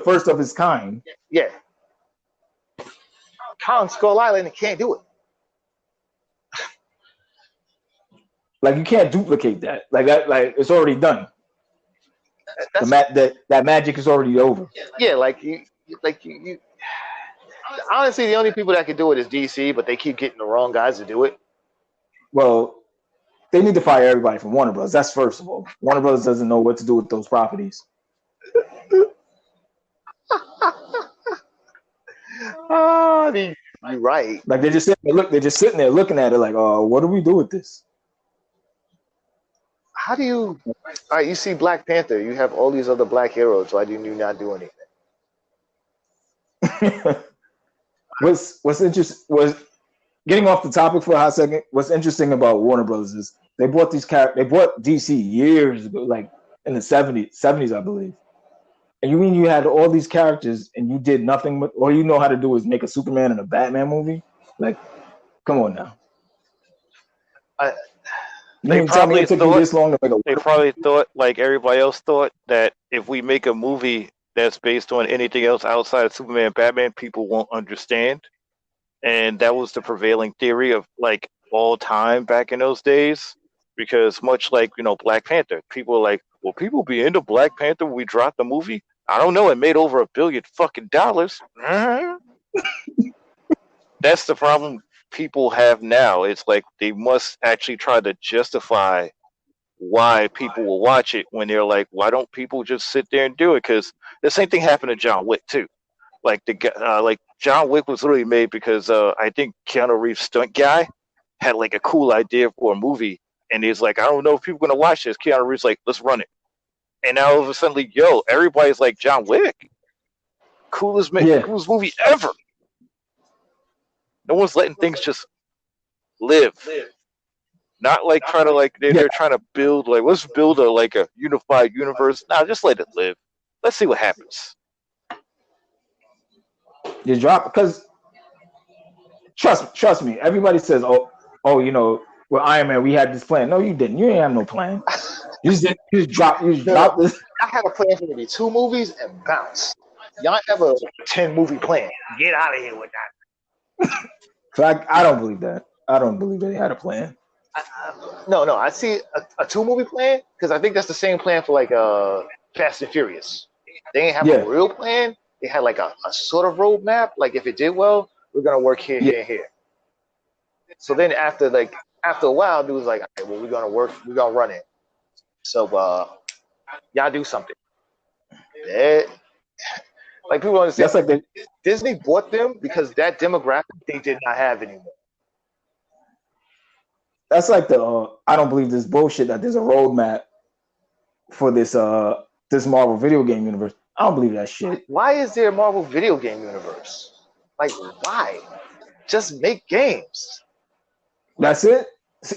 first of its kind. Yeah. Kong Skull Island can't do it. Like you can't duplicate that. Like that. Like it's already done. That magic is already over. Yeah, like you. Honestly, the only people that can do it is DC, but they keep getting the wrong guys to do it. Well, they need to fire everybody from Warner Bros. That's first of all. Warner Bros. Doesn't know what to do with those properties. You're right. Like they're just sitting there looking at it like, oh, what do we do with this? How do you? All right, you see Black Panther. You have all these other black heroes. Why do you not do anything? What's interesting was getting off the topic for a hot second. What's interesting about Warner Brothers is they bought they bought DC years ago, like in the 70s, I believe. And you mean you had all these characters and you did nothing but all you know how to do is make a Superman and a Batman movie? Like, come on now. They probably thought, like everybody else thought, that if we make a movie that's based on anything else outside of Superman and Batman, people won't understand. And that was the prevailing theory of like all time back in those days. Because much like, Black Panther, people are like, will people be into Black Panther when we drop the movie? I don't know. It made over $1 billion fucking dollars. That's the problem people have now. It's like they must actually try to justify why people will watch it when they're like, why don't people just sit there and do it? Because the same thing happened to John Wick too. Like John Wick was literally made because I think Keanu Reeves' stunt guy had like a cool idea for a movie, and he's like, I don't know if people are gonna watch this. Keanu Reeves like, let's run it, and now all of a sudden, everybody's like, John Wick, coolest movie ever. No one's letting things just live. Not like trying to they're trying to build let's build a unified universe. Nah, just let it live. Let's see what happens. You drop because trust me. Everybody says, well, Iron Man, we had this plan. No, you didn't. You didn't have no plan. You just dropped this. I had a plan for maybe 2 movies and bounce. Y'all have a 10-movie plan. Get out of here with that. So I don't believe that. I don't believe they had a plan. No. I see a 2-movie plan because I think that's the same plan for Fast and Furious. They didn't have a real plan. They had like a sort of roadmap. Like if it did well, we're gonna work here, here, and here. So then after a while, dude was like, all right, well, we're gonna run it. So y'all do something. Like people understand. That's like Disney bought them because that demographic they did not have anymore. That's like I don't believe this bullshit that there's a roadmap for this Marvel video game universe. I don't believe that shit. Why is there a Marvel video game universe? Like, why? Just make games. That's it.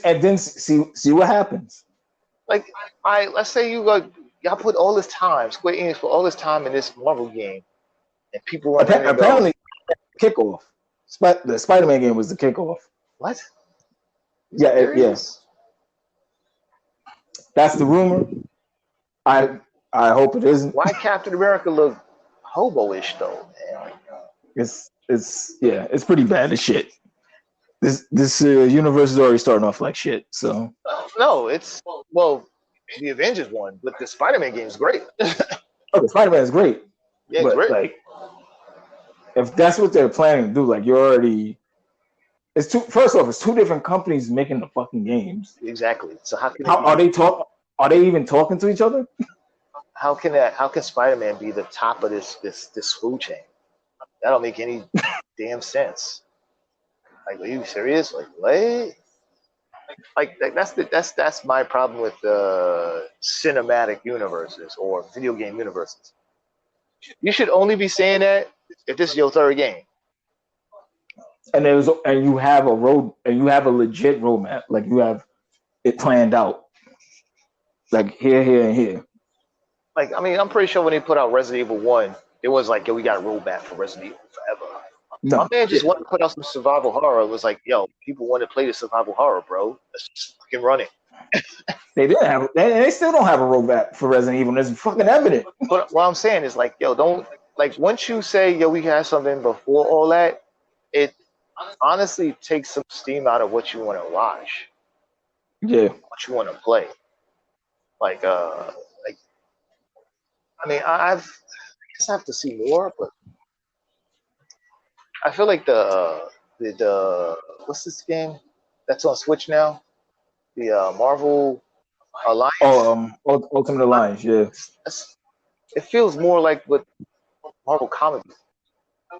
And then see what happens. Like, let's say y'all put all this time, Square Enix put all this time in this Marvel game, and people apparently kickoff. The Spider-Man game was the kickoff. What? Yeah. That's the rumor. I hope it isn't. Why Captain America look hobo-ish though, man? It's pretty bad as shit. This universe is already starting off like shit. So no, the Avengers one, but the Spider-Man game is great. The Spider-Man is great. Yeah, it's great. Like, if that's what they're planning to do, first off, it's 2 different companies making the fucking games. Exactly. So are they even talking to each other? How can Spider-Man be the top of this food chain? That don't make any damn sense. Like, are you serious? Like, what? Like that's my problem with cinematic universes or video game universes. You should only be saying that if this is your 3rd game. And you have a legit roadmap. Like you have it planned out. Like here, and here. Like, I mean, I'm pretty sure when they put out Resident Evil 1, it was like, yo, we got a roadmap for Resident Evil forever. No, my man just wanted to put out some survival horror. It was like, yo, people want to play the survival horror, bro. Let's just fucking run it. They still don't have a roadmap for Resident Evil. It's fucking evident. But what I'm saying is like, yo, don't, like, once you say, yo, we have something before all that, it honestly takes some steam out of what you want to watch. Yeah. What you want to play. I mean, I guess I have to see more, but I feel like the what's this game that's on Switch now? The Marvel Alliance. Oh, Ultimate Alliance. Yeah. It feels more like what Marvel comic.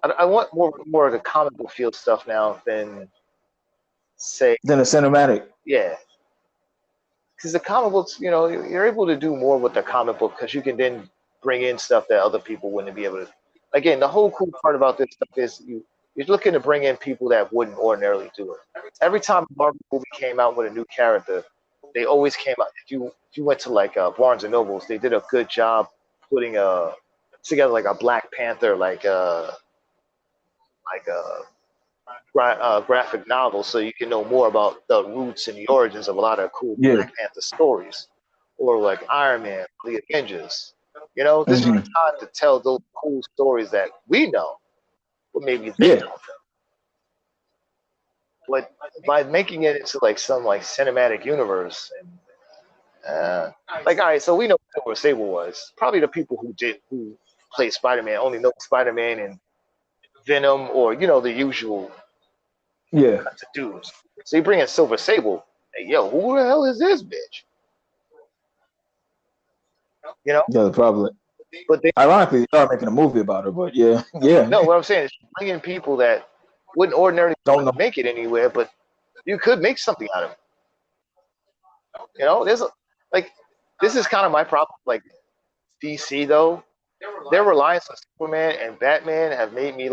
I want more of the comic book feel stuff now than a cinematic. Yeah. Because the comic books, you're able to do more with the comic book because you can then bring in stuff that other people wouldn't be able to. Again, the whole cool part about this stuff is You're looking to bring in people that wouldn't ordinarily do it. Every time a Marvel movie came out with a new character, they always came out. If you went to like Barnes and Nobles, they did a good job putting together like a Black Panther like a graphic novel, so you can know more about the roots and the origins of a lot of cool Black Panther stories, or like Iron Man, the Avengers. This is the time to tell those cool stories that we know, but maybe they don't know. But by making it into like some like cinematic universe, like all right, so we know what Silver Sable was. Probably the people who played Spider-Man only know Spider-Man and Venom, or the usual kinds of dudes. So you bring in Silver Sable, hey, yo, who the hell is this bitch? Yeah, probably. But ironically, they are making a movie about her. But yeah. No, what I'm saying is bring in people that wouldn't ordinarily make it anywhere, but you could make something out of it. This is kind of my problem. Like DC though, their reliance on Superman and Batman have made me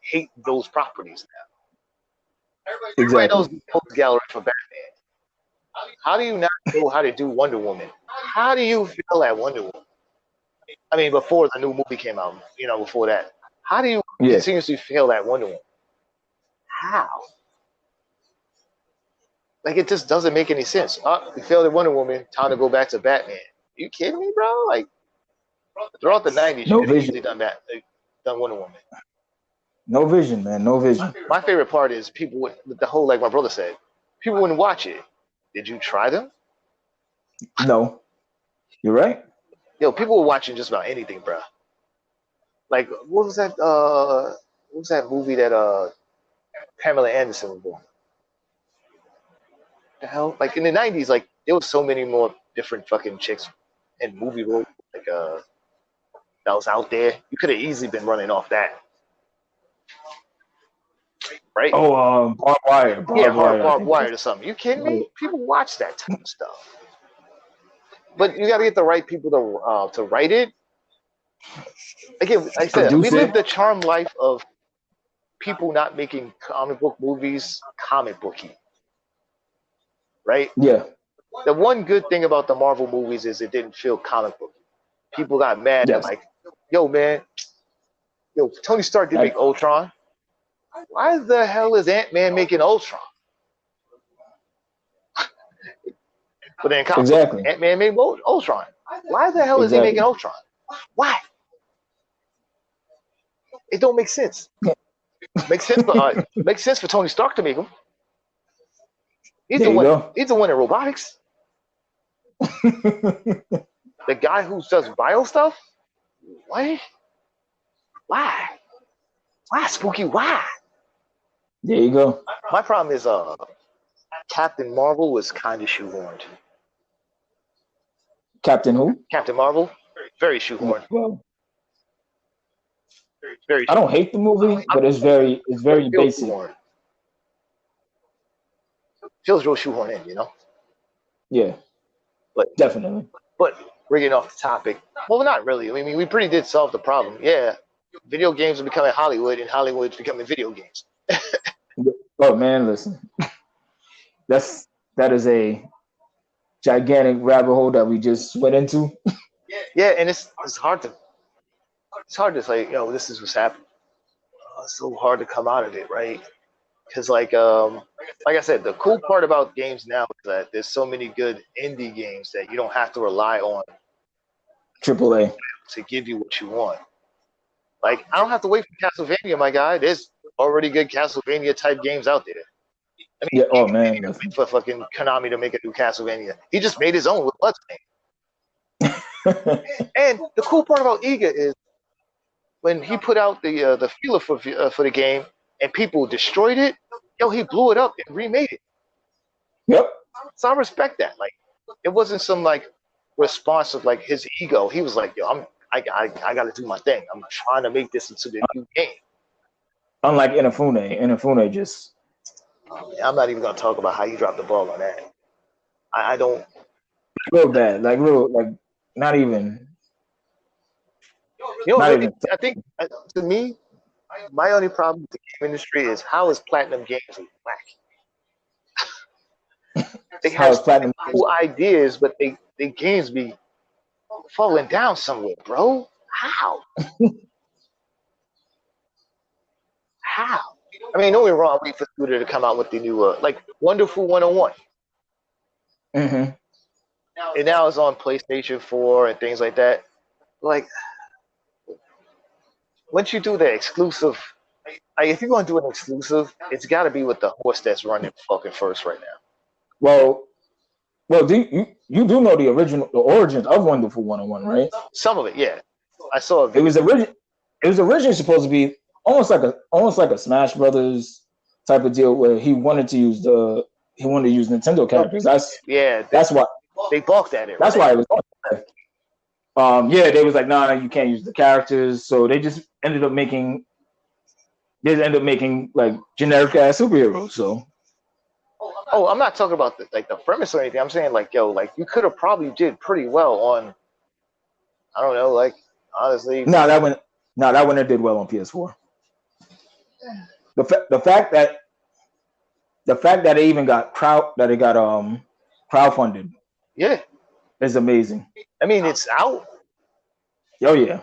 hate those properties now. Everybody knows the post gallery for Batman. How do you not know how to do Wonder Woman? How do you feel at Wonder Woman? I mean, before the new movie came out, before that, how do you continuously feel at Wonder Woman? How? Like, it just doesn't make any sense. We failed at Wonder Woman. Time to go back to Batman. Are you kidding me, bro? Like, throughout the 90s, you could have easily done Wonder Woman. No vision, man. No vision. My favorite part is people the whole, like my brother said, people wouldn't watch it. Did you try them? No. You're right. Yo, people were watching just about anything, bro. Like, what was that movie that Pamela Anderson was born? The hell? Like in the 90s, like there was so many more different fucking chicks in movie roles that was out there. You could have easily been running off that. Right? Oh, Barbed Wire. Barbed Wire or something. You kidding me? People watch that type of stuff. But you got to get the right people to write it. Again, like I said, we live the charmed life of people not making comic book movies comic booky. Right? Yeah. The one good thing about the Marvel movies is it didn't feel comic booky. People got mad and like, yo, man, Tony Stark didn't make Ultron. Why the hell is Ant-Man making Ultron? But then Ant-Man made Ultron. Why the hell is he making Ultron? Why? It don't make sense. Makes sense for Tony Stark to make him. He's the one in robotics. The guy who does bio stuff? What? Why? Why, Spooky? Why? There you go. My problem is Captain Marvel was kind of shoehorned. Captain who? Captain Marvel. Very shoehorned. Well, I don't hate the movie, but it's very basic. Feels real shoehorned in, Yeah. But definitely. But bringing off the topic, well, not really. I mean, we pretty did solve the problem. Yeah, video games are becoming Hollywood, and Hollywood's becoming video games. Oh man, listen, that is a gigantic rabbit hole that we just went into. Yeah, and it's hard to say, this is what's happening. It's so hard to come out of it, right? Because like I said, the cool part about games now is that there's so many good indie games that you don't have to rely on AAA to give you what you want. Like, I don't have to wait for Castlevania, my guy. There's already good Castlevania type games out there. I mean, oh man, for fucking Konami to make a new Castlevania, he just made his own with Bloodstained. And the cool part about Iga is when he put out the feeler for the game and people destroyed it, he blew it up and remade it. Yep. So I respect that. Like, it wasn't some like response of like his ego. He was like, I got to do my thing. I'm trying to make this into the new game. Unlike Inafune just. I'm not even gonna talk about how you dropped the ball on that. I don't. Real bad, like not even. I think to me, My only problem with the game industry is how is Platinum Games whack? They How have is Platinum? cool ideas, but they games be falling down somewhere, bro. How? How? I mean, don't get me wrong. I wait for Scooter to come out with the new, like Wonderful 101. Mm-hmm. And now it's on PlayStation 4 and things like that. Like, once you do the exclusive, like, if you're going to do an exclusive, it's got to be with the horse that's running fucking first right now. Well, you do know the origins of Wonderful 101, right? Some of it, yeah. I saw a It video. was originally supposed to be almost like a Smash Brothers type of deal where he wanted to use Nintendo characters. That's why they balked at it. That's right? why it was. Yeah, they was like, nah, you can't use the characters, so they just ended up making like generic ass superheroes. So. Oh, I'm not talking about the premise or anything. I'm saying like, yo, like you could have probably did pretty well on. I don't know, like honestly. No, that one did well on PS4. The fact that it even got crowdfunded. Yeah. Is amazing. I mean, it's out. Oh yeah.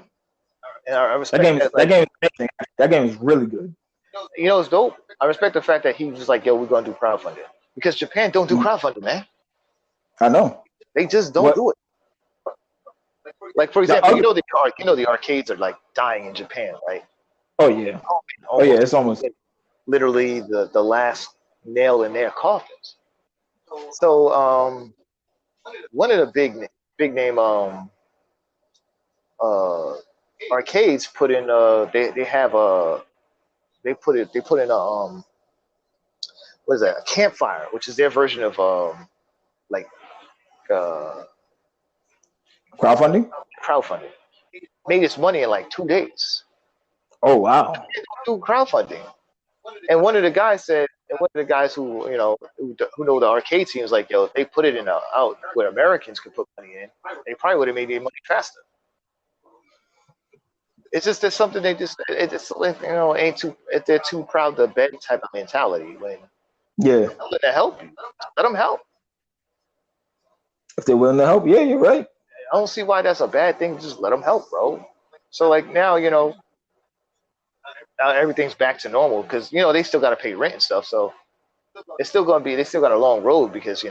And I respect that game is really good. You know, it's dope. I respect the fact that he was like, yo, we're gonna do crowdfunding. Because Japan don't do crowdfunding, man. I know. They just don't do it. Like for example, you know the arcades are like dying in Japan, right? Oh yeah. Oh yeah, it's almost literally the last nail in their coffins. So one of the big name arcades put in they put in a what is that, a campfire, which is their version of like crowdfunding. Made its money in like 2 days. Oh wow. Do crowdfunding. And one of the guys who who know the arcade scene was like, yo, if they put it in out where Americans could put money in, they probably would have made their money faster. It's just there's something ain't too, if they're too proud to bet type of mentality. When they're willing to help you, let them help. If they're willing to help, yeah, you're right. I don't see why that's a bad thing. Just let them help, bro. So like now, now everything's back to normal because they still got to pay rent and stuff. So it's still gonna be, they still got a long road because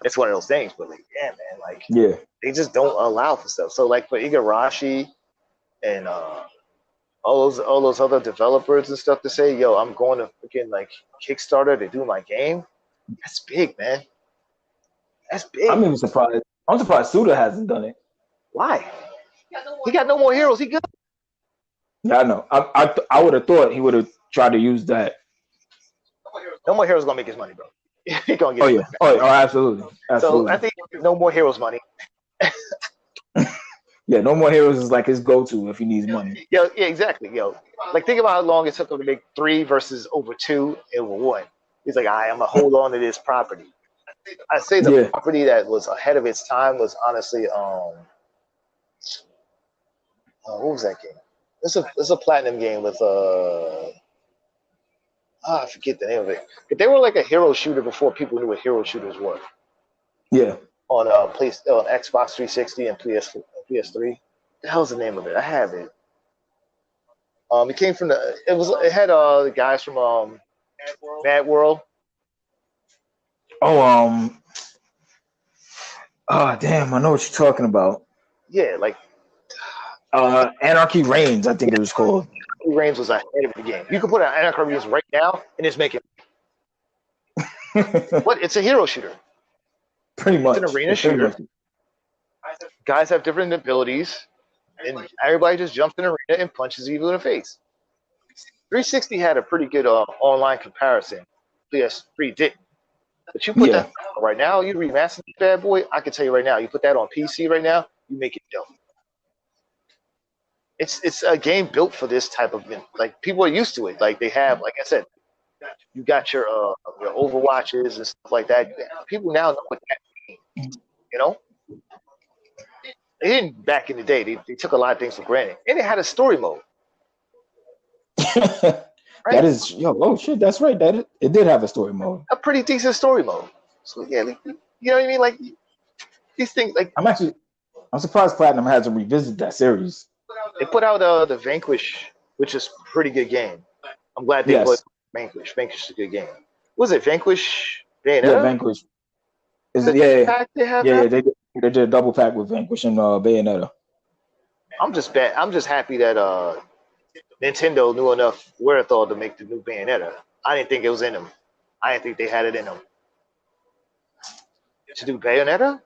it's one of those things. But like, yeah, man, like they just don't allow for stuff. So like for Igarashi and all those other developers and stuff to say, yo, I'm going to freaking like Kickstarter to do my game. That's big, man. That's big. I'm even surprised. I'm surprised Suda hasn't done it. Why? He got no more heroes. He good. Yeah, I know. I would have thought he would have tried to use that. No more heroes gonna make his money, bro. He gonna get. Oh yeah. Oh, absolutely. So I think no more heroes money. Yeah, no more heroes is like his go-to if he needs money. Yeah, exactly. Like think about how long it took him to make 3 versus over 2 over 1. He's like, I'm gonna hold on to this property. I say the property that was ahead of its time was honestly, what was that game? It's a platinum game with I forget the name of it. But they were like a hero shooter before people knew what hero shooters were. Yeah. On Xbox 360 and PS3. What the hell's the name of it? I have it. It came from it had the guys from Mad World. Oh, damn, I know what you're talking about. Yeah, like Anarchy Reigns, I think it was called. Anarchy Reigns was ahead of the game. You can put an Anarchy Reigns right now and it's making what? It's a hero shooter. Pretty much. It's an arena shooter. Guys have different abilities, and everybody just jumps in the arena and punches you in the face. 360 had a pretty good online comparison. PS3 didn't. But you put that right now, you remaster this bad boy, I can tell you right now, you put that on PC right now, you make it dope. It's a game built for this type of, like, people are used to it. Like, they have, like I said, you got your Overwatches and stuff like that. People now know what that means, They didn't back in the day. They took a lot of things for granted. And it had a story mode. That is, oh shit, that's right. It did have a story mode. A pretty decent story mode. So yeah, like, you know what I mean? Like these things, like I'm surprised Platinum hasn't revisited that series. they put out the Vanquish, which is a pretty good game. I'm glad they put Vanquish. Vanquish is a good game. Was it Vanquish Bayonetta? Yeah, Vanquish. Pack they have now? They did a double pack with Vanquish and Bayonetta. I'm just happy that Nintendo knew enough wherewithal to make the new Bayonetta. I didn't think it was in them. I didn't think they had it in them. To do Bayonetta?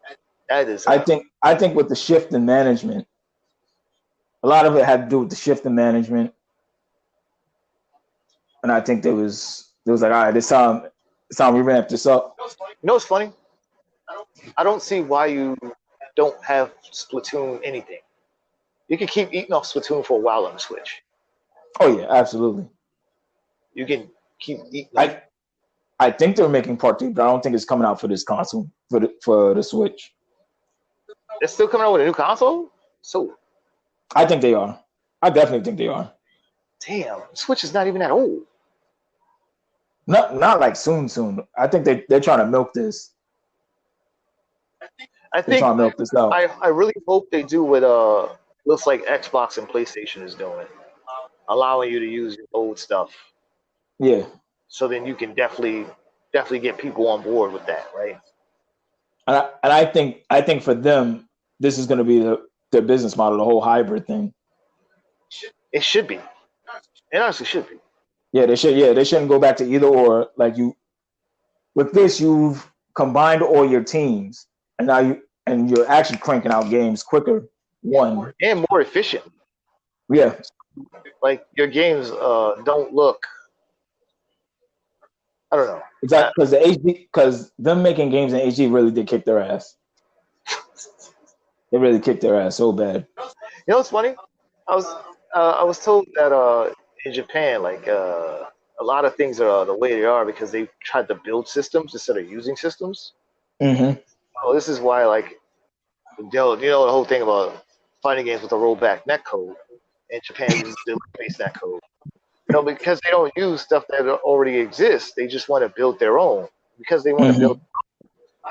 That is. I think with the shift in management, a lot of it had to do with the shift in management, and I think there was like, all right, it's time we ramp this up. You know what's funny? I don't see why you don't have Splatoon anything. You can keep eating off Splatoon for a while on the Switch. Oh yeah, absolutely. You can keep eating. I think they're making part 2, but I don't think it's coming out for this console for the Switch. They're still coming out with a new console? So I think they are. I definitely think they are. Damn, Switch is not even that old. Not like soon. I think they're trying to milk this. I think trying to milk this out. I really hope they do what looks like Xbox and PlayStation is doing, allowing you to use your old stuff. Yeah. So then you can definitely get people on board with that, right? And I think for them, this is going to be their business model, the whole hybrid thing. It should be. It honestly should be. Yeah, they should. Yeah, they shouldn't go back to either or. Like with this, you've combined all your teams, and now you're actually cranking out games quicker. One and more efficient. Yeah, like your games don't look. I don't know. Exactly, because them making games in HD really did kick their ass. They really kicked their ass so bad. You know what's funny? I was told that in Japan, like a lot of things are the way they are because they tried to build systems instead of using systems. Mm-hmm. So this is why, like, you know the whole thing about fighting games with a rollback netcode. In Japan uses delay-based netcode. Because they don't use stuff that already exists. They just want to build their own. Because they want to build,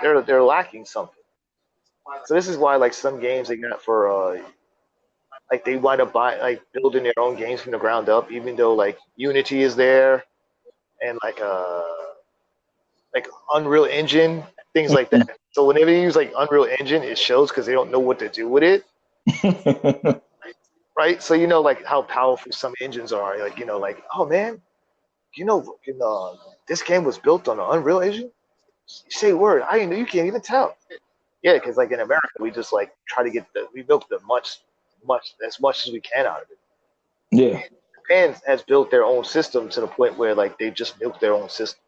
they're lacking something. So this is why, like, some games they got for, like, they wind up building their own games from the ground up, even though, like, Unity is there, and like Unreal Engine, things like that. So whenever they use like Unreal Engine, it shows because they don't know what to do with it. Right? So like how powerful some engines are. Like, like, oh man, this game was built on an Unreal Engine? Say word. I didn't know. You can't even tell. Yeah, because like in America, we just like try to we built as much as we can out of it. Yeah. Japan has built their own system to the point where like they just built their own system.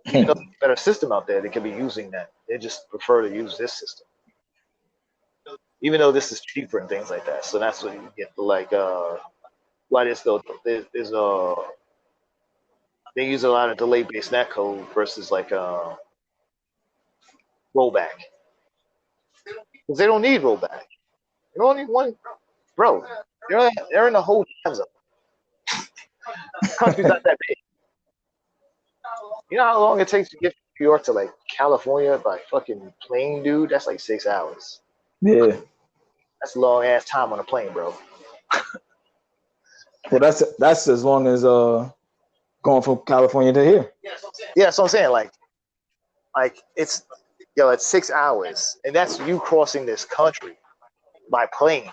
There's a better system out there. They could be using that. They just prefer to use this system. Even though this is cheaper and things like that. So that's what you get, like, they use a lot of delay-based netcode versus, like, rollback. Because they don't need rollback. They don't need one. Bro, they're in the whole time zone. The country's not that big. You know how long it takes to get from New York to, like, California by fucking plane, dude? That's like 6 hours. Yeah. That's a long ass time on a plane, bro. Well, that's as long as going from California to here. Yeah, that's what I'm saying. Like it's 6 hours, and that's you crossing this country by plane.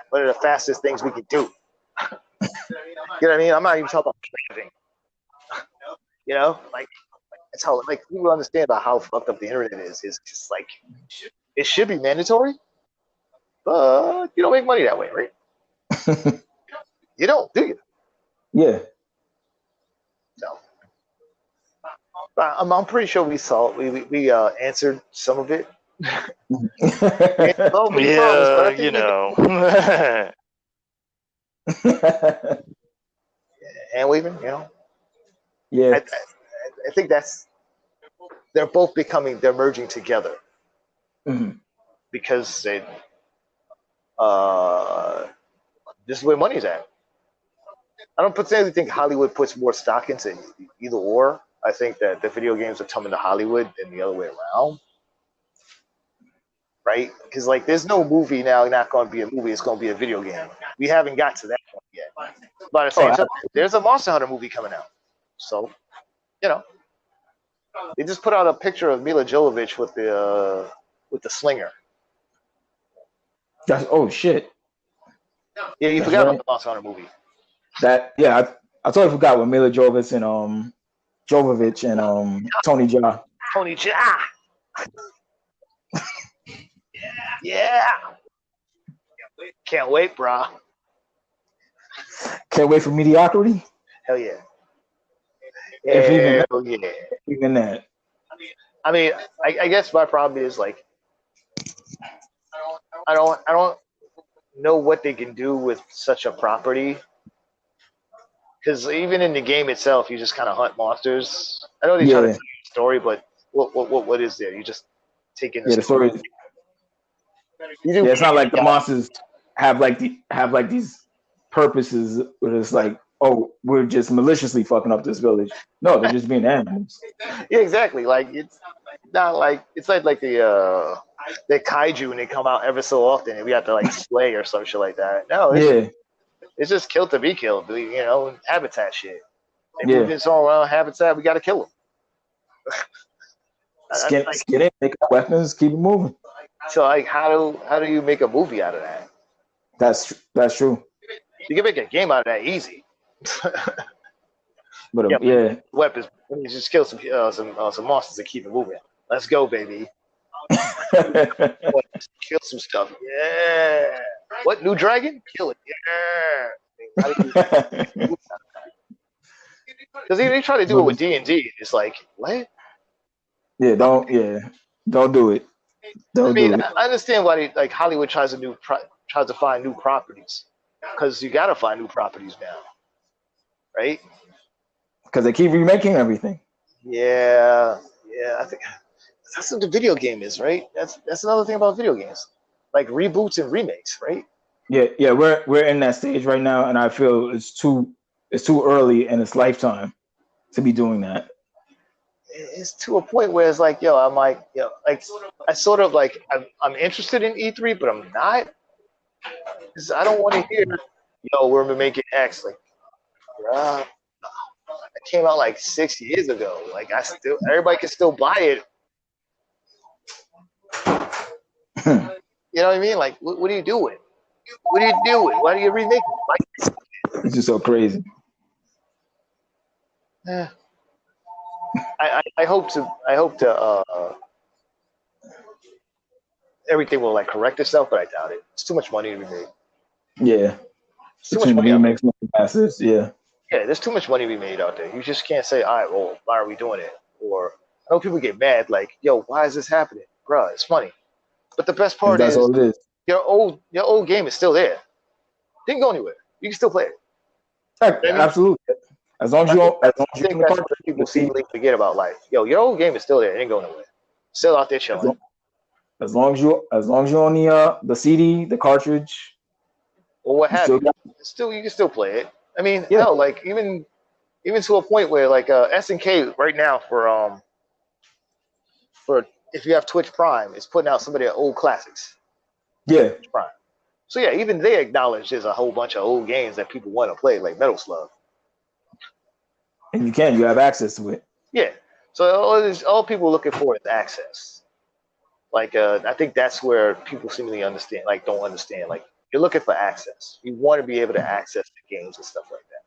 One of the fastest things we can do. You know what I mean? I'm not even talking about driving. Like it's how like people understand about how fucked up the internet is. It's just like it should be mandatory. But you don't make money that way, right? You don't, do you? Yeah. No. I'm pretty sure we answered some of it. Hand waving, Yeah. I think they're merging together. Mm-hmm. Because this is where money's at. I don't particularly think Hollywood puts more stock into either or. I think that the video games are coming to Hollywood than the other way around, right? Because like, there's no movie now not going to be a movie. It's going to be a video game. We haven't got to that point yet. But at the same time, there's a Monster Hunter movie coming out, so you know, they just put out a picture of Mila Jovovich with the slinger. Oh shit! Yeah, you forgot about the Monster Hunter movie. I totally forgot with Mila Jovovich and Tony Jaa. Tony Jaa. Yeah. Can't wait, bro. Can't wait for mediocrity. Hell yeah. Hell yeah. Even that. I mean, I guess my problem is like, I don't know what they can do with such a property. Because even in the game itself, you just kind of hunt monsters. I know they try to tell you a story, but what is there? You just take in the story. It's not like the monsters have these purposes where it's like, oh, we're just maliciously fucking up this village. No, they're just being animals. Yeah, exactly. Like, it's not like it's like the kaiju, and they come out ever so often, and we have to like slay or some shit like that. No, it's just killed to be killed. You know, habitat shit. They move this all around habitat. We got to kill them. Skin it, make weapons, keep it moving. So like, how do you make a movie out of that? That's true. You can make a game out of that easy. But weapons. You just kill some monsters and keep it moving. Let's go, baby. Kill some stuff. Yeah. What, new dragon? Kill it. Yeah. Because they try to do it with D&D. It's like, what? Yeah, don't do it. I understand why Hollywood tries to find new properties, because you got to find new properties now, right? Because they keep remaking everything. Yeah. I think that's what the video game is, right? That's another thing about video games, like reboots and remakes, right? Yeah. We're in that stage right now, and I feel it's too early in its lifetime to be doing that. It's to a point where it's like, I'm like, like, I sort of like, I'm interested in E3, but I'm not, because I don't want to hear, we're making X. Like, it came out like 6 years ago. Like, everybody can still buy it. You know what I mean? Like, what are you doing? What are you doing? Why do you remake it? It's just so crazy. Yeah. I hope to everything will like correct itself, but I doubt it. It's too much money to be made. Yeah. It's too much money. Yeah. Yeah, there's too much money to be made out there. You just can't say, all right, well, why are we doing it? Or I know people get mad, like, why is this happening? Bruh, it's funny. But the best part is, all it is. Your old game is still there. It didn't go anywhere. You can still play it. Absolutely. As long as you think that's what people seemingly forget about life. Your old game is still there. It ain't going nowhere. Still out there chilling. As long as you own the CD, the cartridge, or what have you, you can still play it. I mean, like even to a point where like SNK right now for if you have Twitch Prime, it's putting out some of their old classics. Yeah. Prime. So yeah, even they acknowledge there's a whole bunch of old games that people want to play, like Metal Slug. And you have access to it. Yeah. So all people are looking for is access. Like, I think that's where people seemingly don't understand. Like, you're looking for access. You want to be able to access the games and stuff like that.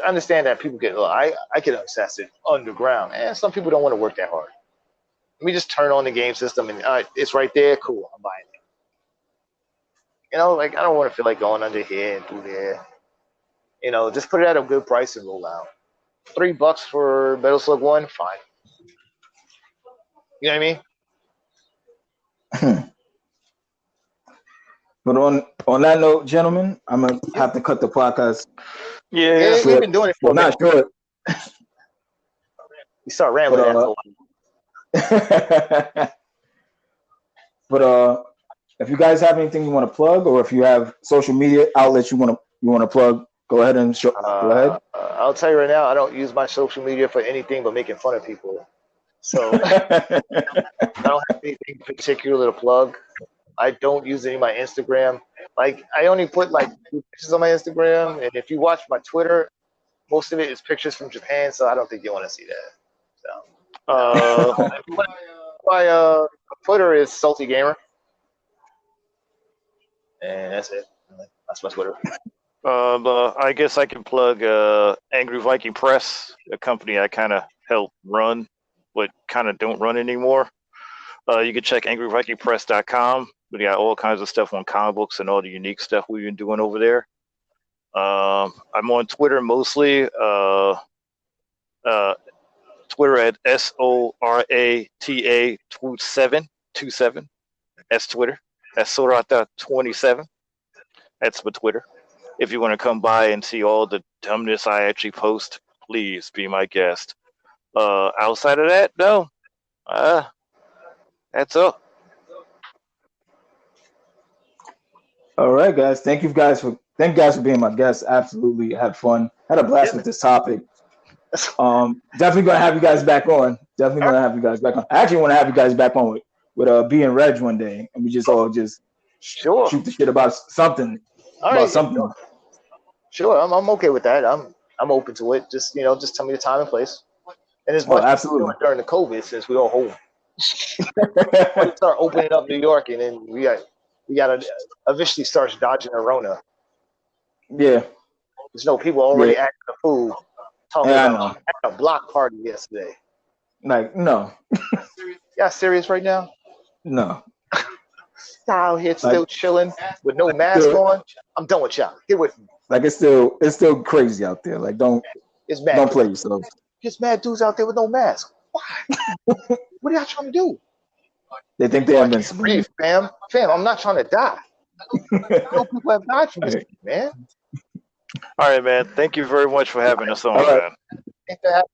I understand that people I can access it underground. And some people don't want to work that hard. Let me just turn on the game system and it's right there. Cool, I'm buying it. Like, I don't want to feel like going under here and through there. Just put it at a good price and roll out. $3 for Metal Slug 1, fine. You know what I mean? But on that note, gentlemen, I'm gonna have to cut the podcast. Yeah, we've been doing it for a minute. Not short. You start rambling. But if you guys have anything you want to plug, or if you have social media outlets you want to plug, Go ahead and show. Go ahead. I'll tell you right now, I don't use my social media for anything but making fun of people. So I don't have anything particular to plug. I don't use any of my Instagram. Like I only put like 2 pictures on my Instagram, and if you watch my Twitter, most of it is pictures from Japan. So I don't think you want to see that. So my Twitter is Salty Gamer, and that's it. That's my Twitter. I guess I can plug Angry Viking Press, a company I kind of help run, but kind of don't run anymore. You can check angryvikingpress.com. We got all kinds of stuff on comic books and all the unique stuff we've been doing over there. I'm on Twitter mostly. Twitter at SORATA27. That's Twitter. That's Sorata27. That's my Twitter. If you want to come by and see all the dumbness I actually post, please be my guest. Outside of that, no. That's all. All right, guys. Thank you guys for being my guests. Absolutely had fun. Had a blast with this topic. Definitely gonna have you guys back on. I actually want to have you guys back on with B and Reg one day, and we just all shoot the shit about something. Something. Sure, I'm okay with that. I'm open to it. Just tell me the time and place. And it's much absolutely during the COVID since we all home. We start opening up New York, and then we got to officially start dodging the Rona. Yeah. There's people already acting the fool. Talking about a block party yesterday. Like, no. Y'all serious right now? No. Out here still chilling with no mask on. I'm done with y'all. Get with me. Like it's still crazy out there. Like don't play yourself. There's mad dudes out there with no mask. Why? What are y'all trying to do? They think they're invincible. Breathe, fam. I'm not trying to die. I know people have died from this, man. All right, man. Thank you very much for having us on, man. Thanks for having